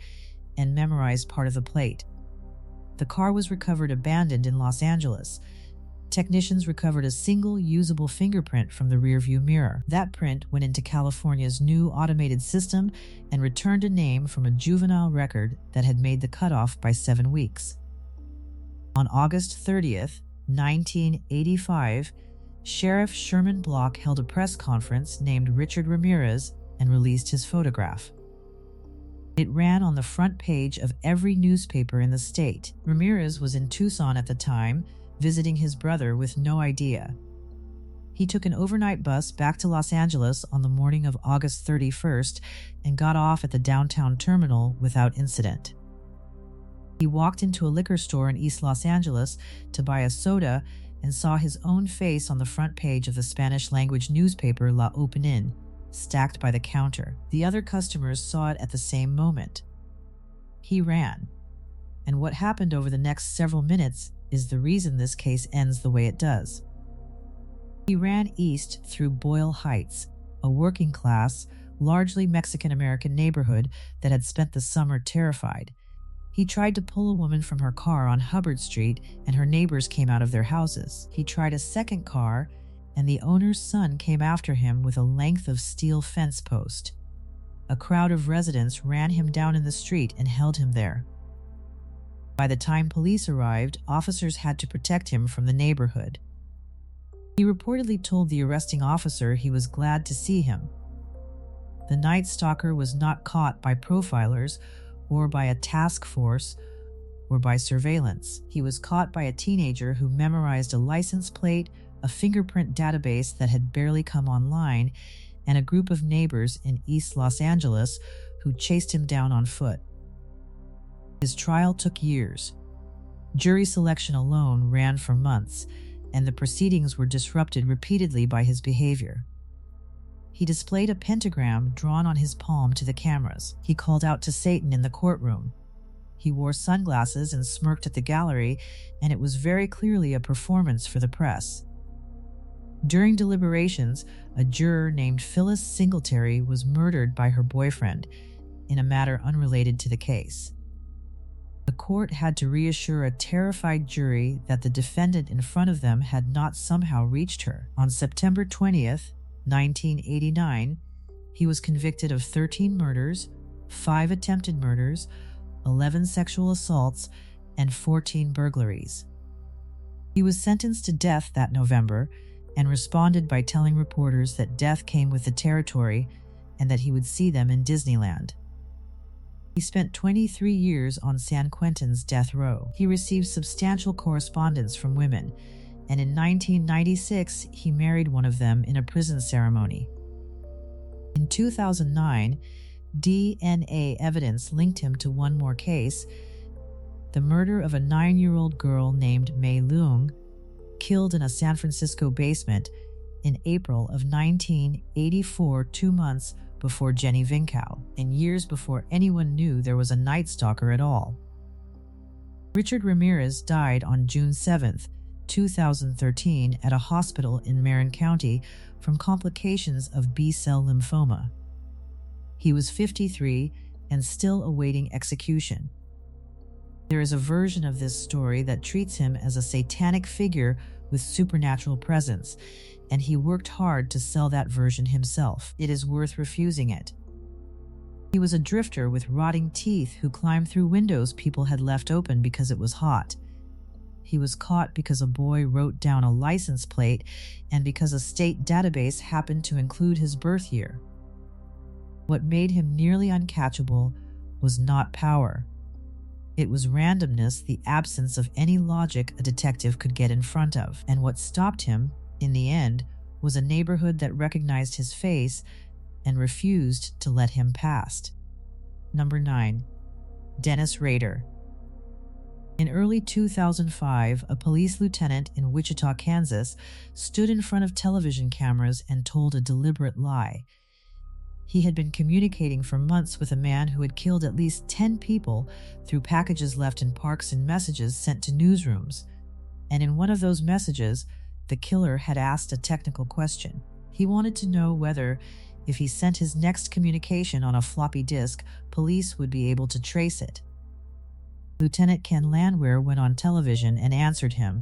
and memorized part of the plate. The car was recovered abandoned in Los Angeles. Technicians recovered a single usable fingerprint from the rearview mirror. That print went into California's new automated system and returned a name from a juvenile record that had made the cutoff by 7 weeks. On August 30th, 1985, Sheriff Sherman Block held a press conference named Richard Ramirez and released his photograph. It ran on the front page of every newspaper in the state. Ramirez was in Tucson at the time, visiting his brother with no idea. He took an overnight bus back to Los Angeles on the morning of August 31st and got off at the downtown terminal without incident. He walked into a liquor store in East Los Angeles to buy a soda and saw his own face on the front page of the Spanish-language newspaper La Opinión, stacked by the counter. The other customers saw it at the same moment. He ran. And what happened over the next several minutes is the reason this case ends the way it does. He ran east through Boyle Heights, a working-class, largely Mexican-American neighborhood that had spent the summer terrified. He tried to pull a woman from her car on Hubbard Street, and her neighbors came out of their houses. He tried a second car, and the owner's son came after him with a length of steel fence post. A crowd of residents ran him down in the street and held him there. By the time police arrived, officers had to protect him from the neighborhood. He reportedly told the arresting officer he was glad to see him. The Night Stalker was not caught by profilers or by a task force or by surveillance. He was caught by a teenager who memorized a license plate, a fingerprint database that had barely come online, and a group of neighbors in East Los Angeles who chased him down on foot. His trial took years. Jury selection alone ran for months, and the proceedings were disrupted repeatedly by his behavior. He displayed a pentagram drawn on his palm to the cameras. He called out to Satan in the courtroom. He wore sunglasses and smirked at the gallery, and it was very clearly a performance for the press. During deliberations, a juror named Phyllis Singletary was murdered by her boyfriend in a matter unrelated to the case. The court had to reassure a terrified jury that the defendant in front of them had not somehow reached her. On September 20th, 1989, he was convicted of 13 murders, 5 attempted murders, 11 sexual assaults, and 14 burglaries. He was sentenced to death that November and responded by telling reporters that death came with the territory and that he would see them in Disneyland. He spent 23 years on San Quentin's death row. He received substantial correspondence from women, and in 1996 he married one of them in a prison ceremony. In 2009, DNA evidence linked him to one more case, the murder of a 9-year-old girl named Mei Leung, killed in a San Francisco basement in April of 1984, 2 months before Jenny Vinkow, and years before anyone knew there was a Night Stalker at all. Richard Ramirez died on June 7, 2013 at a hospital in Marin County from complications of B-cell lymphoma. He was 53 and still awaiting execution. There is a version of this story that treats him as a satanic figure with supernatural presence, and he worked hard to sell that version himself. It is worth refusing it. He was a drifter with rotting teeth who climbed through windows people had left open because it was hot. He was caught because a boy wrote down a license plate and because a state database happened to include his birth year. What made him nearly uncatchable was not power. It was randomness, the absence of any logic a detective could get in front of. And what stopped him, in the end, was a neighborhood that recognized his face and refused to let him past. Number 9. Dennis Rader. In early 2005, a police lieutenant in Wichita, Kansas, stood in front of television cameras and told a deliberate lie. He had been communicating for months with a man who had killed at least 10 people through packages left in parks and messages sent to newsrooms. And in one of those messages, the killer had asked a technical question. He wanted to know whether, if he sent his next communication on a floppy disk, police would be able to trace it. Lieutenant Ken Landwehr went on television and answered him.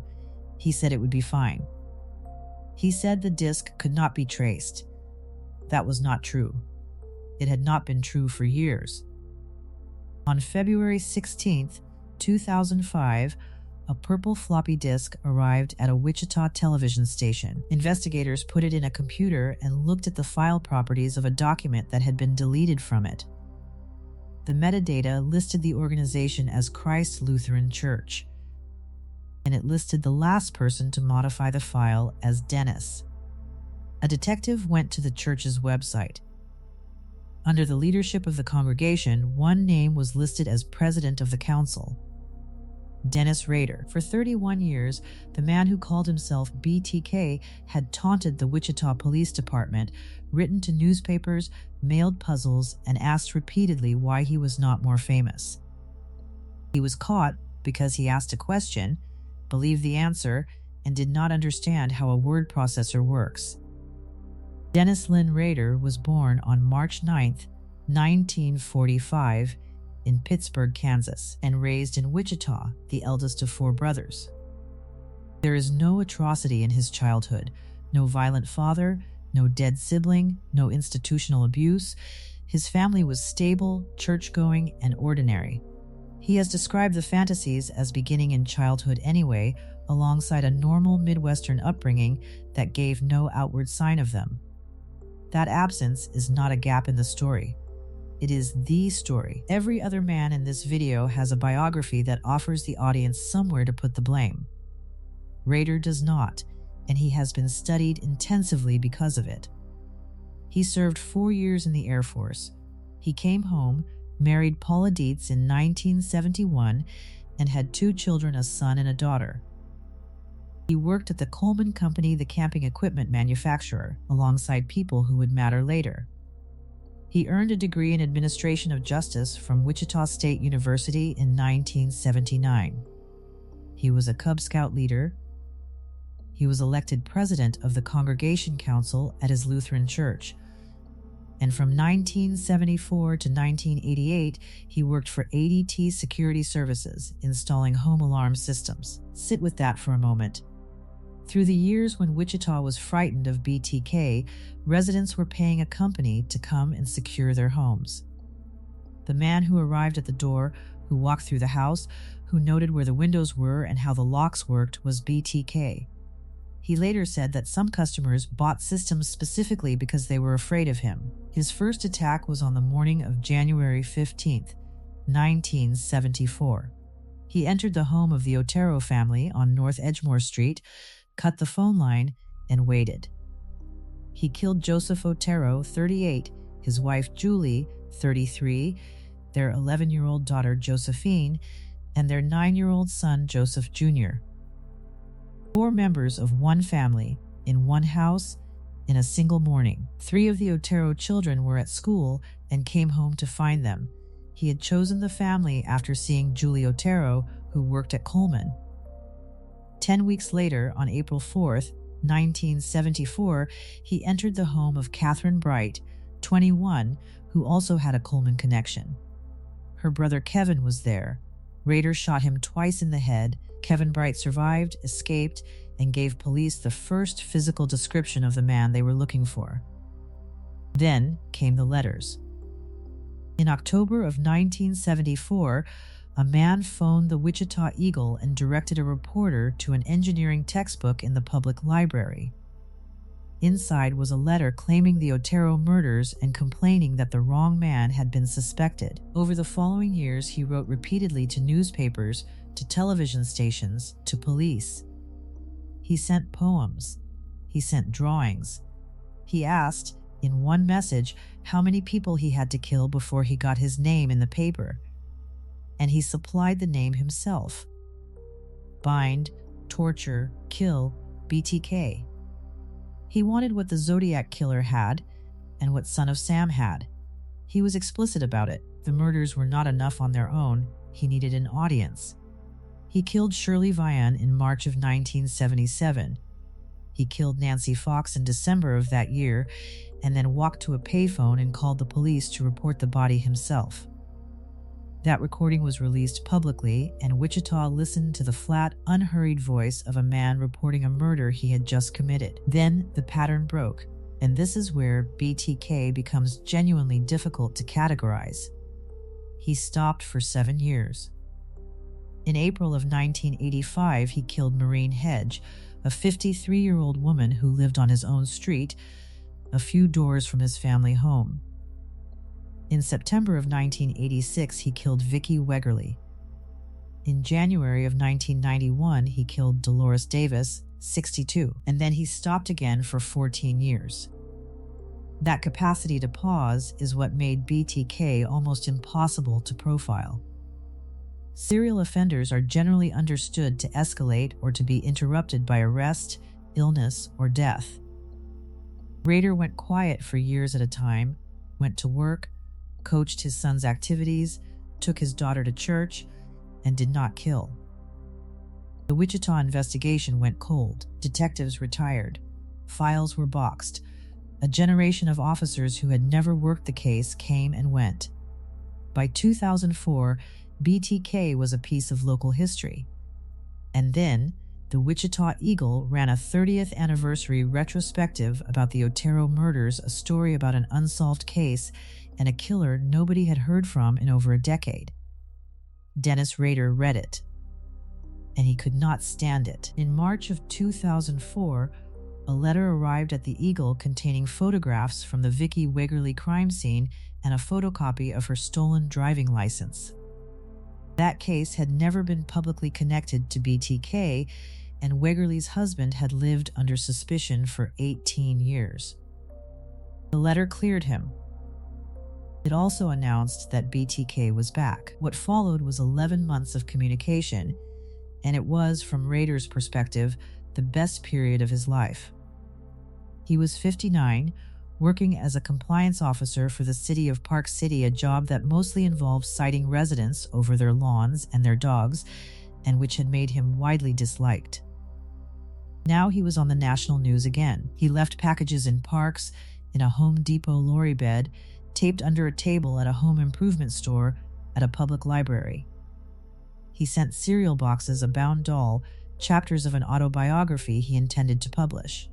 He said it would be fine. He said the disk could not be traced. That was not true. It had not been true for years. On February 16, 2005, a purple floppy disk arrived at a Wichita television station. Investigators put it in a computer and looked at the file properties of a document that had been deleted from it. The metadata listed the organization as Christ Lutheran Church, and it listed the last person to modify the file as Dennis. A detective went to the church's website. Under the leadership of the congregation, one name was listed as president of the council. Dennis Rader. For 31 years, the man who called himself BTK had taunted the Wichita Police Department, written to newspapers, mailed puzzles, and asked repeatedly why he was not more famous. He was caught because he asked a question, believed the answer, and did not understand how a word processor works. Dennis Lynn Rader was born on March 9, 1945, in Pittsburgh, Kansas, and raised in Wichita, the eldest of 4 brothers. There is no atrocity in his childhood, no violent father, no dead sibling, no institutional abuse. His family was stable, church-going, and ordinary. He has described the fantasies as beginning in childhood anyway, alongside a normal Midwestern upbringing that gave no outward sign of them. That absence is not a gap in the story. It is the story. Every other man in this video has a biography that offers the audience somewhere to put the blame. Rader does not, and he has been studied intensively because of it. He served 4 years in the Air Force. He came home, married Paula Dietz in 1971, and had 2 children, a son and a daughter. He worked at the Coleman Company, the camping equipment manufacturer, alongside people who would matter later. He earned a degree in Administration of Justice from Wichita State University in 1979. He was a Cub Scout leader. He was elected president of the Congregation Council at his Lutheran church. And from 1974 to 1988, he worked for ADT Security Services, installing home alarm systems. Sit with that for a moment. Through the years when Wichita was frightened of BTK, residents were paying a company to come and secure their homes. The man who arrived at the door, who walked through the house, who noted where the windows were and how the locks worked, was BTK. He later said that some customers bought systems specifically because they were afraid of him. His first attack was on the morning of January 15, 1974. He entered the home of the Otero family on North Edgemore Street, cut the phone line, and waited. He killed Joseph Otero, 38, his wife Julie, 33, their 11-year-old daughter Josephine, and their 9-year-old son Joseph Jr. 4 members of one family, in one house, in a single morning. 3 of the Otero children were at school and came home to find them. He had chosen the family after seeing Julie Otero, who worked at Coleman. 10 weeks later, on April 4, 1974, he entered the home of Catherine Bright, 21, who also had a Coleman connection. Her brother Kevin was there. Rader shot him twice in the head. Kevin Bright survived, escaped, and gave police the first physical description of the man they were looking for. Then came the letters. In October of 1974, a man phoned the Wichita Eagle and directed a reporter to an engineering textbook in the public library. Inside was a letter claiming the Otero murders and complaining that the wrong man had been suspected. Over the following years, he wrote repeatedly to newspapers, to television stations, to police. He sent poems. He sent drawings. He asked, in one message, how many people he had to kill before he got his name in the paper. And he supplied the name himself. Bind, torture, kill, BTK. He wanted what the Zodiac Killer had and what Son of Sam had. He was explicit about it. The murders were not enough on their own. He needed an audience. He killed Shirley Vian in March of 1977. He killed Nancy Fox in December of that year and then walked to a payphone and called the police to report the body himself. That recording was released publicly, and Wichita listened to the flat, unhurried voice of a man reporting a murder he had just committed. Then the pattern broke, and this is where BTK becomes genuinely difficult to categorize. He stopped for 7 years. In April of 1985, he killed Maureen Hedge, a 53-year-old woman who lived on his own street, a few doors from his family home. In September of 1986, he killed Vicki Wegerly. In January of 1991, he killed Dolores Davis, 62, and then he stopped again for 14 years. That capacity to pause is what made BTK almost impossible to profile. Serial offenders are generally understood to escalate or to be interrupted by arrest, illness, or death. Rader went quiet for years at a time, went to work, coached his son's activities, took his daughter to church, and did not kill. The Wichita investigation went cold. Detectives retired. Files were boxed. A generation of officers who had never worked the case came and went. By 2004, BTK was a piece of local history. And then, the Wichita Eagle ran a 30th anniversary retrospective about the Otero murders, a story about an unsolved case and a killer nobody had heard from in over a decade. Dennis Rader read it, and he could not stand it. In March of 2004, a letter arrived at the Eagle containing photographs from the Vicky Wegerle crime scene and a photocopy of her stolen driving license. That case had never been publicly connected to BTK, and Wegerle's husband had lived under suspicion for 18 years. The letter cleared him. It also announced that BTK was back. What followed was 11 months of communication, and it was, from Rader's perspective, the best period of his life. He was 59, working as a compliance officer for the city of Park City, a job that mostly involved citing residents over their lawns and their dogs, and which had made him widely disliked. Now he was on the national news again. He left packages in parks, in a Home Depot lorry bed, taped under a table at a home improvement store, at a public library. He sent cereal boxes, a bound doll, chapters of an autobiography he intended to publish.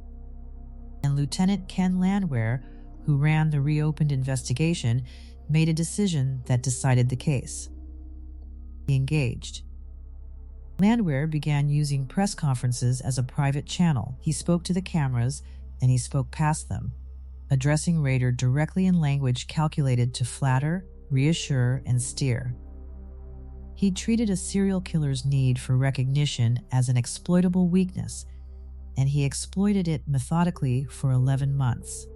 And Lieutenant Ken Landwehr, who ran the reopened investigation, made a decision that decided the case. He engaged. Landwehr began using press conferences as a private channel. He spoke to the cameras, and he spoke past them, addressing Rader directly in language calculated to flatter, reassure, and steer. He treated a serial killer's need for recognition as an exploitable weakness, and he exploited it methodically for 11 months.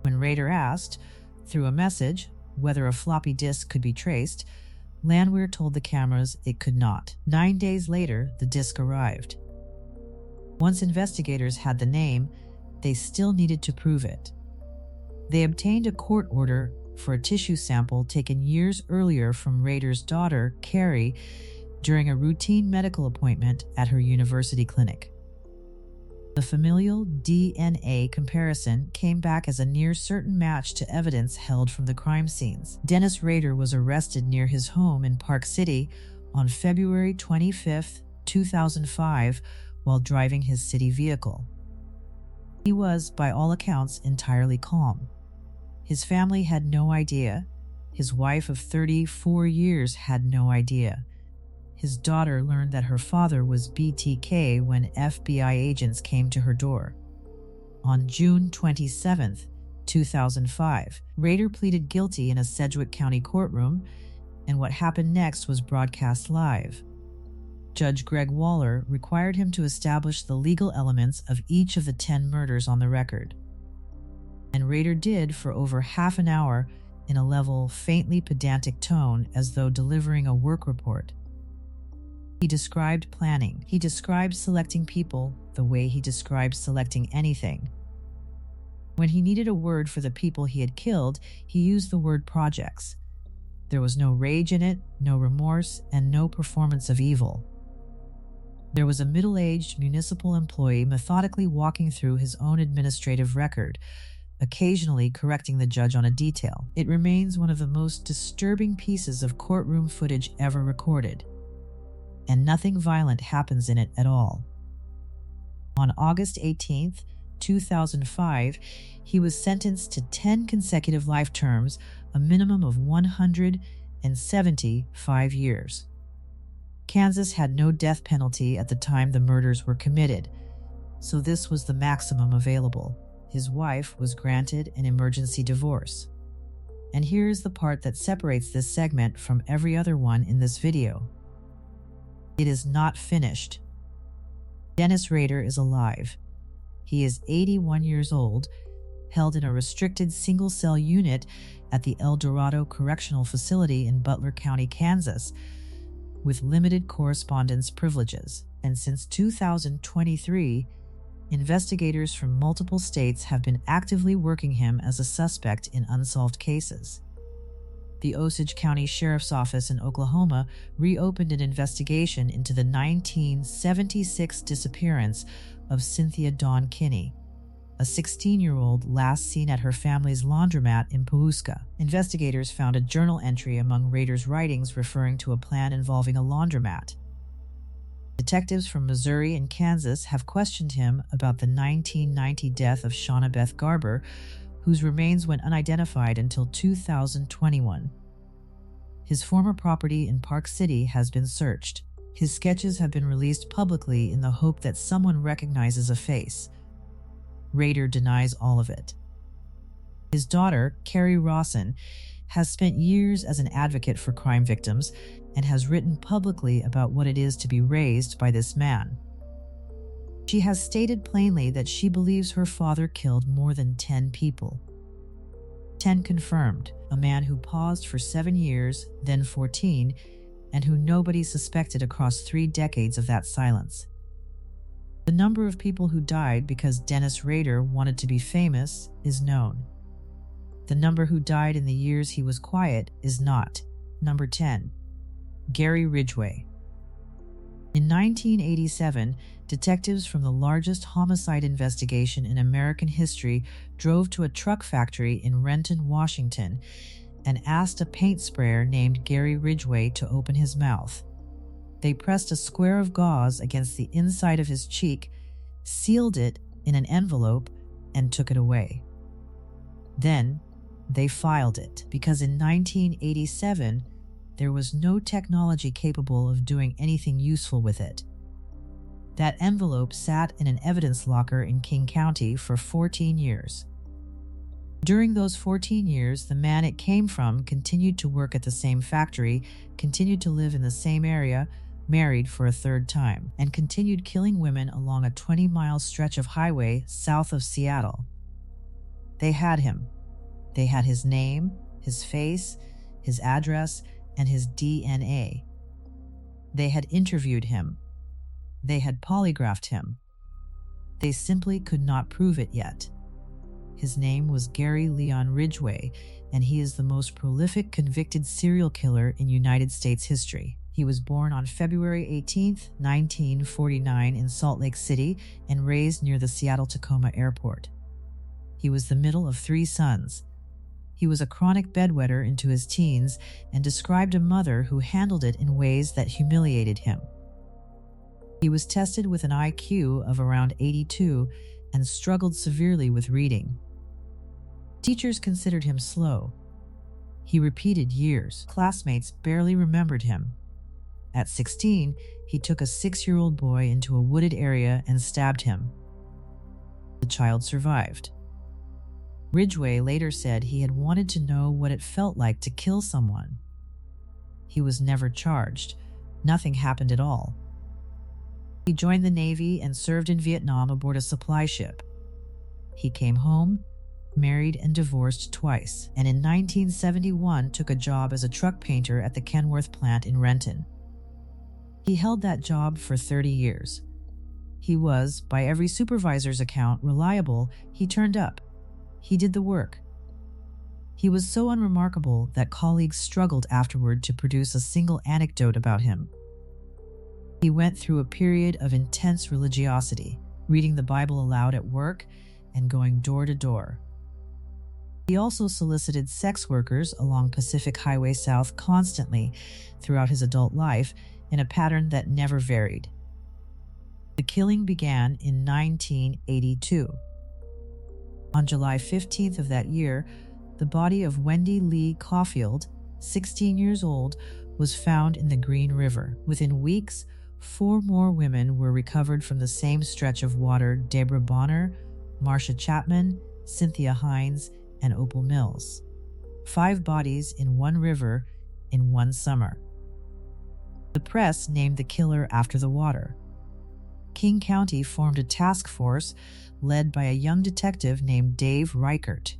When Rader asked, through a message, whether a floppy disk could be traced, Landwehr told the cameras it could not. 9 days later, the disk arrived. Once investigators had the name, they still needed to prove it. They obtained a court order for a tissue sample taken years earlier from Rader's daughter, Carrie, during a routine medical appointment at her university clinic. The familial DNA comparison came back as a near-certain match to evidence held from the crime scenes. Dennis Rader was arrested near his home in Park City on February 25, 2005, while driving his city vehicle. He was, by all accounts, entirely calm. His family had no idea. His wife of 34 years had no idea. His daughter learned that her father was BTK when FBI agents came to her door. On June 27, 2005, Rader pleaded guilty in a Sedgwick County courtroom, and what happened next was broadcast live. Judge Greg Waller required him to establish the legal elements of each of the 10 murders on the record. And Rader did for over half an hour in a level, faintly pedantic tone, as though delivering a work report. He described planning. He described selecting people the way he described selecting anything. When he needed a word for the people he had killed, he used the word projects. There was no rage in it, no remorse, and no performance of evil. There was a middle-aged municipal employee methodically walking through his own administrative record, occasionally correcting the judge on a detail. It remains one of the most disturbing pieces of courtroom footage ever recorded, and nothing violent happens in it at all. On August 18, 2005, he was sentenced to 10 consecutive life terms, a minimum of 175 years. Kansas had no death penalty at the time the murders were committed, so this was the maximum available. His wife was granted an emergency divorce. And here's the part that separates this segment from every other one in this video. It is not finished. Dennis Rader is alive. He is 81 years old, held in a restricted single-cell unit at the El Dorado Correctional Facility in Butler County, Kansas, with limited correspondence privileges. And since 2023, investigators from multiple states have been actively working him as a suspect in unsolved cases. The Osage County Sheriff's Office in Oklahoma reopened an investigation into the 1976 disappearance of Cynthia Dawn Kinney, a 16-year-old last seen at her family's laundromat in Pawhuska. Investigators found a journal entry among Rader's writings referring to a plan involving a laundromat. Detectives from Missouri and Kansas have questioned him about the 1990 death of Shauna Beth Garber, whose remains went unidentified until 2021. His former property in Park City has been searched. His sketches have been released publicly in the hope that someone recognizes a face. Rader denies all of it. His daughter, Carrie Rawson, has spent years as an advocate for crime victims and has written publicly about what it is to be raised by this man. She has stated plainly that she believes her father killed more than 10 people. 10 confirmed, a man who paused for 7 years, then 14, and who nobody suspected across 3 decades of that silence. The number of people who died because Dennis Rader wanted to be famous is known. The number who died in the years he was quiet is not. Number 10. Gary Ridgway. In 1987, detectives from the largest homicide investigation in American history drove to a truck factory in Renton, Washington, and asked a paint sprayer named Gary Ridgway to open his mouth. They pressed a square of gauze against the inside of his cheek, sealed it in an envelope, and took it away. Then, they filed it, because in 1987, there was no technology capable of doing anything useful with it. That envelope sat in an evidence locker in King County for 14 years. During those 14 years, the man it came from continued to work at the same factory, continued to live in the same area, married for a 3rd time, and continued killing women along a 20-mile stretch of highway south of Seattle. They had him. They had his name, his face, his address, and his DNA. They had interviewed him. They had polygraphed him. They simply could not prove it yet. His name was Gary Leon Ridgway, and he is the most prolific convicted serial killer in United States history. He was born on February 18, 1949 in Salt Lake City and raised near the Seattle-Tacoma airport. He was the middle of 3 sons. He was a chronic bedwetter into his teens and described a mother who handled it in ways that humiliated him. He was tested with an IQ of around 82 and struggled severely with reading. Teachers considered him slow. He repeated years. Classmates barely remembered him. At 16, he took a 6-year-old boy into a wooded area and stabbed him. The child survived. Ridgway later said he had wanted to know what it felt like to kill someone. He was never charged. Nothing happened at all. He joined the Navy and served in Vietnam aboard a supply ship. He came home, married and divorced twice, and in 1971 took a job as a truck painter at the Kenworth plant in Renton. He held that job for 30 years. He was, by every supervisor's account, reliable. He turned up. He did the work. He was so unremarkable that colleagues struggled afterward to produce a single anecdote about him. He went through a period of intense religiosity, reading the Bible aloud at work and going door to door. He also solicited sex workers along Pacific Highway South constantly throughout his adult life in a pattern that never varied. The killing began in 1982. On July 15th of that year, the body of Wendy Lee Caulfield, 16 years old, was found in the Green River. Within weeks, 4 more women were recovered from the same stretch of water: Deborah Bonner, Marcia Chapman, Cynthia Hines, and Opal Mills. 5 bodies in one river in one summer. The press named the killer after the water. King County formed a task force led by a young detective named Dave Reichert.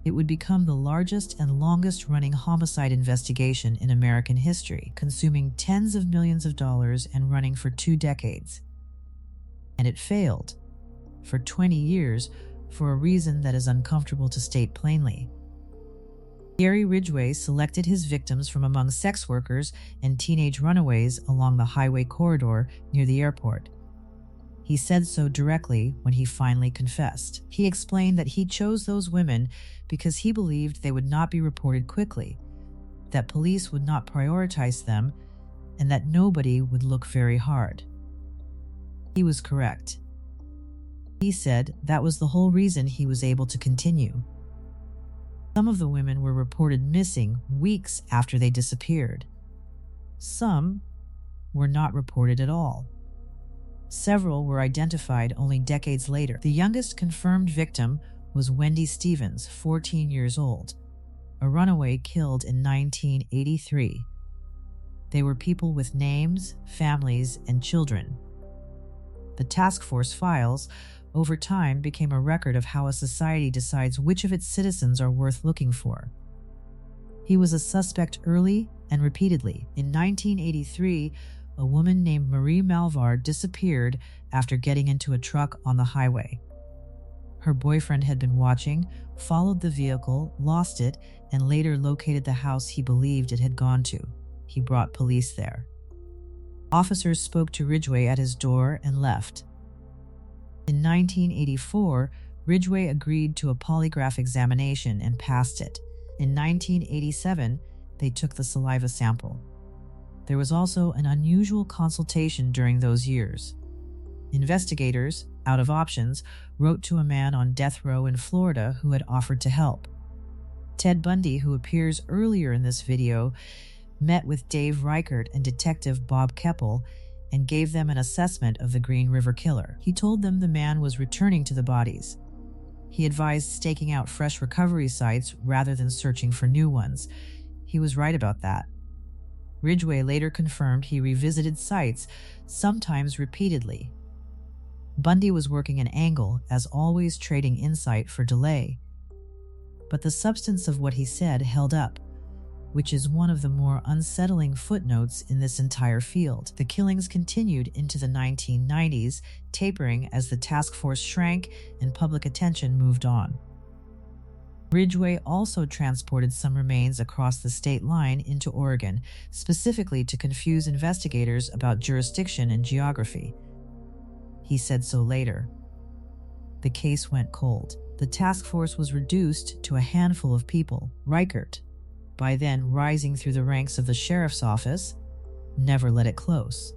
It would become the largest and longest-running homicide investigation in American history, consuming tens of millions of dollars and running for 2 decades. And it failed, for 20 years, for a reason that is uncomfortable to state plainly. Gary Ridgway selected his victims from among sex workers and teenage runaways along the highway corridor near the airport. He said so directly when he finally confessed. He explained that he chose those women because he believed they would not be reported quickly, that police would not prioritize them, and that nobody would look very hard. He was correct. He said that was the whole reason he was able to continue. Some of the women were reported missing weeks after they disappeared. Some were not reported at all. Several were identified only decades later. The youngest confirmed victim was Wendy Stevens, 14 years old, a runaway killed in 1983. They were people with names, families, and children. The task force files, over time, became a record of how a society decides which of its citizens are worth looking for. He was a suspect early and repeatedly. In 1983, a woman named Marie Malvar disappeared after getting into a truck on the highway. Her boyfriend had been watching, followed the vehicle, lost it, and later located the house he believed it had gone to. He brought police there. Officers spoke to Ridgway at his door and left. In 1984, Ridgway agreed to a polygraph examination and passed it. In 1987, they took the saliva sample. There was also an unusual consultation during those years. Investigators, out of options, wrote to a man on death row in Florida who had offered to help. Ted Bundy, who appears earlier in this video, met with Dave Reichert and Detective Bob Keppel and gave them an assessment of the Green River Killer. He told them the man was returning to the bodies. He advised staking out fresh recovery sites rather than searching for new ones. He was right about that. Ridgway later confirmed he revisited sites, sometimes repeatedly. Bundy was working an angle, as always trading insight for delay. But the substance of what he said held up, which is one of the more unsettling footnotes in this entire field. The killings continued into the 1990s, tapering as the task force shrank and public attention moved on. Ridgway also transported some remains across the state line into Oregon, specifically to confuse investigators about jurisdiction and geography. He said so later. The case went cold. The task force was reduced to a handful of people. Reichert, by then rising through the ranks of the sheriff's office, never let it close.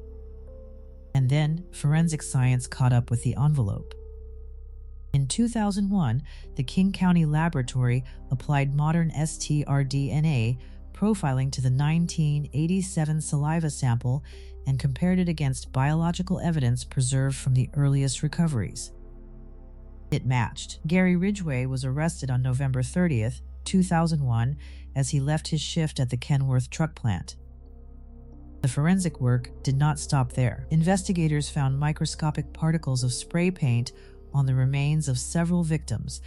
And then forensic science caught up with the envelope. In 2001, the King County Laboratory applied modern STRDNA profiling to the 1987 saliva sample and compared it against biological evidence preserved from the earliest recoveries. It matched. Gary Ridgway was arrested on November 30th, 2001, as he left his shift at the Kenworth truck plant. The forensic work did not stop there. Investigators found microscopic particles of spray paint on the remains of several victims,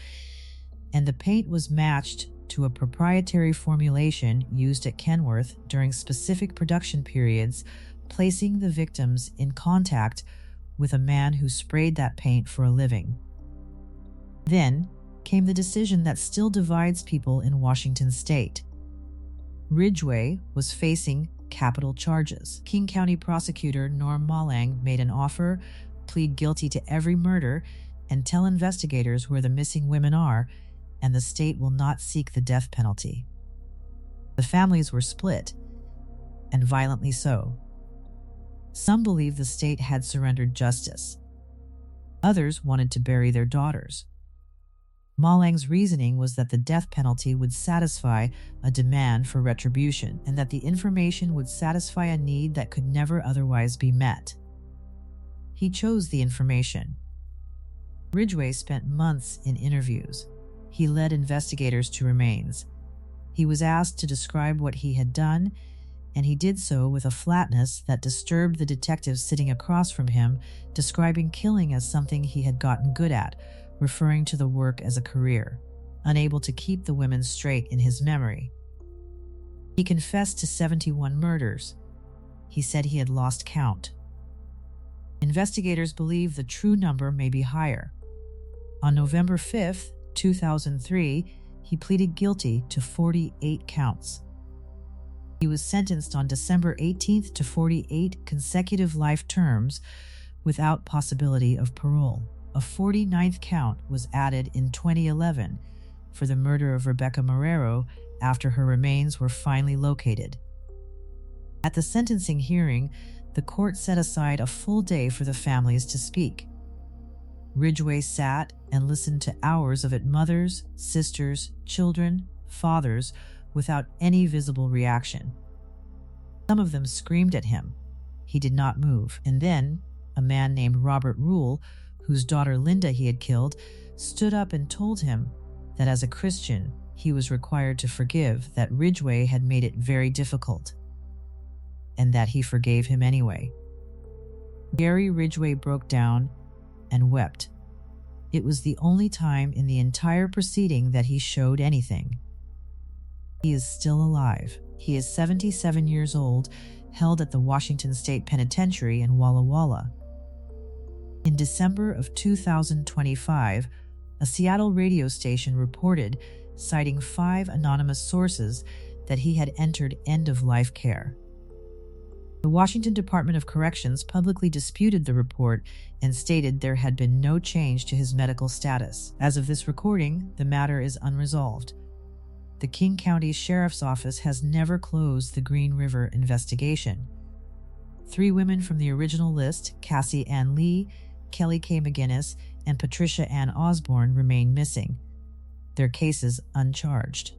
and the paint was matched to a proprietary formulation used at Kenworth during specific production periods, placing the victims in contact with a man who sprayed that paint for a living. Then came the decision that still divides people in Washington state. Ridgway was facing capital charges. King County prosecutor Norm Mallang made an offer, plead guilty to every murder, and tell investigators where the missing women are, and the state will not seek the death penalty. The families were split, and violently so. Some believed the state had surrendered justice. Others wanted to bury their daughters. Mallang's reasoning was that the death penalty would satisfy a demand for retribution, and that the information would satisfy a need that could never otherwise be met. He chose the information. Ridgway spent months in interviews. He led investigators to remains. He was asked to describe what he had done, and he did so with a flatness that disturbed the detectives sitting across from him, describing killing as something he had gotten good at, referring to the work as a career, unable to keep the women straight in his memory. He confessed to 71 murders. He said he had lost count. Investigators believe the true number may be higher. On November 5th, 2003, he pleaded guilty to 48 counts. He was sentenced on December 18th to 48 consecutive life terms without possibility of parole. A 49th count was added in 2011 for the murder of Rebecca Marrero after her remains were finally located. At the sentencing hearing, the court set aside a full day for the families to speak. Ridgway sat and listened to hours of it: mothers, sisters, children, fathers, without any visible reaction. Some of them screamed at him. He did not move. And then a man named Robert Rule, whose daughter Linda he had killed, stood up and told him that as a Christian, he was required to forgive, that Ridgway had made it very difficult, and that he forgave him anyway. Gary Ridgway broke down and wept. It was the only time in the entire proceeding that he showed anything. He is still alive. He is 77 years old, held at the Washington State Penitentiary in Walla Walla. In December of 2025, a Seattle radio station reported, citing 5 anonymous sources, that he had entered end-of-life care. The Washington Department of Corrections publicly disputed the report and stated there had been no change to his medical status. As of this recording, the matter is unresolved. The King County Sheriff's Office has never closed the Green River investigation. 3 women from the original list, Cassie Ann Lee, Kelly K. McGinnis, and Patricia Ann Osborne, remain missing, their cases uncharged.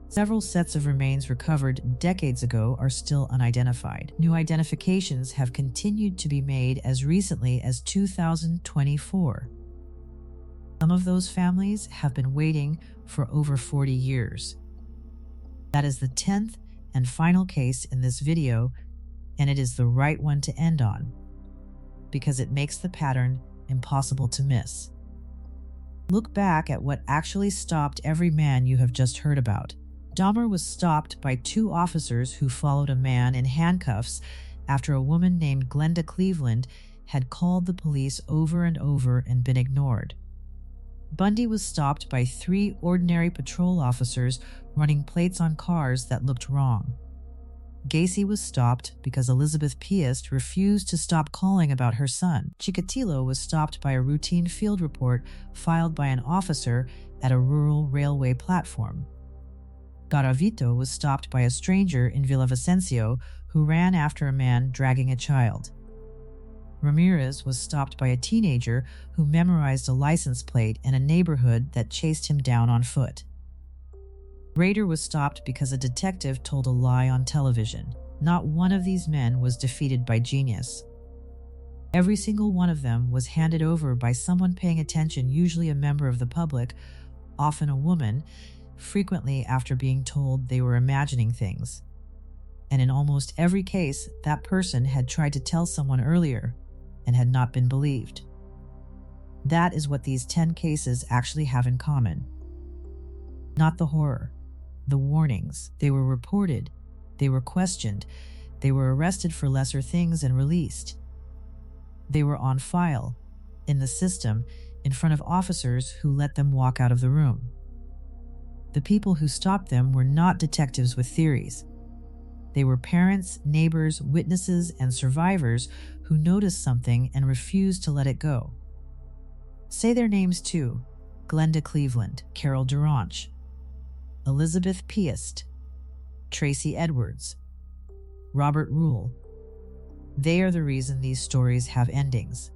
Several sets of remains recovered decades ago are still unidentified. New identifications have continued to be made as recently as 2024. Some of those families have been waiting for over 40 years. That is the 10th and final case in this video, and it is the right one to end on, because it makes the pattern impossible to miss. Look back at what actually stopped every man you have just heard about. Dahmer was stopped by 2 officers who followed a man in handcuffs after a woman named Glenda Cleveland had called the police over and over and been ignored. Bundy was stopped by 3 ordinary patrol officers running plates on cars that looked wrong. Gacy was stopped because Elizabeth Piest refused to stop calling about her son. Chikatilo was stopped by a routine field report filed by an officer at a rural railway platform. Garavito was stopped by a stranger in Villavicencio who ran after a man dragging a child. Ramirez was stopped by a teenager who memorized a license plate in a neighborhood that chased him down on foot. Rader was stopped because a detective told a lie on television. Not one of these men was defeated by genius. Every single one of them was handed over by someone paying attention, usually a member of the public, often a woman, frequently after being told they were imagining things. And in almost every case, that person had tried to tell someone earlier and had not been believed. That is what these 10 cases actually have in common. Not the horror, the warnings. They were reported, they were questioned, they were arrested for lesser things and released. They were on file, in the system, in front of officers who let them walk out of the room. The people who stopped them were not detectives with theories. They were parents, neighbors, witnesses, and survivors who noticed something and refused to let it go. Say their names too: Glenda Cleveland, Carol Duranch, Elizabeth Piest, Tracy Edwards, Robert Rule. They are the reason these stories have endings.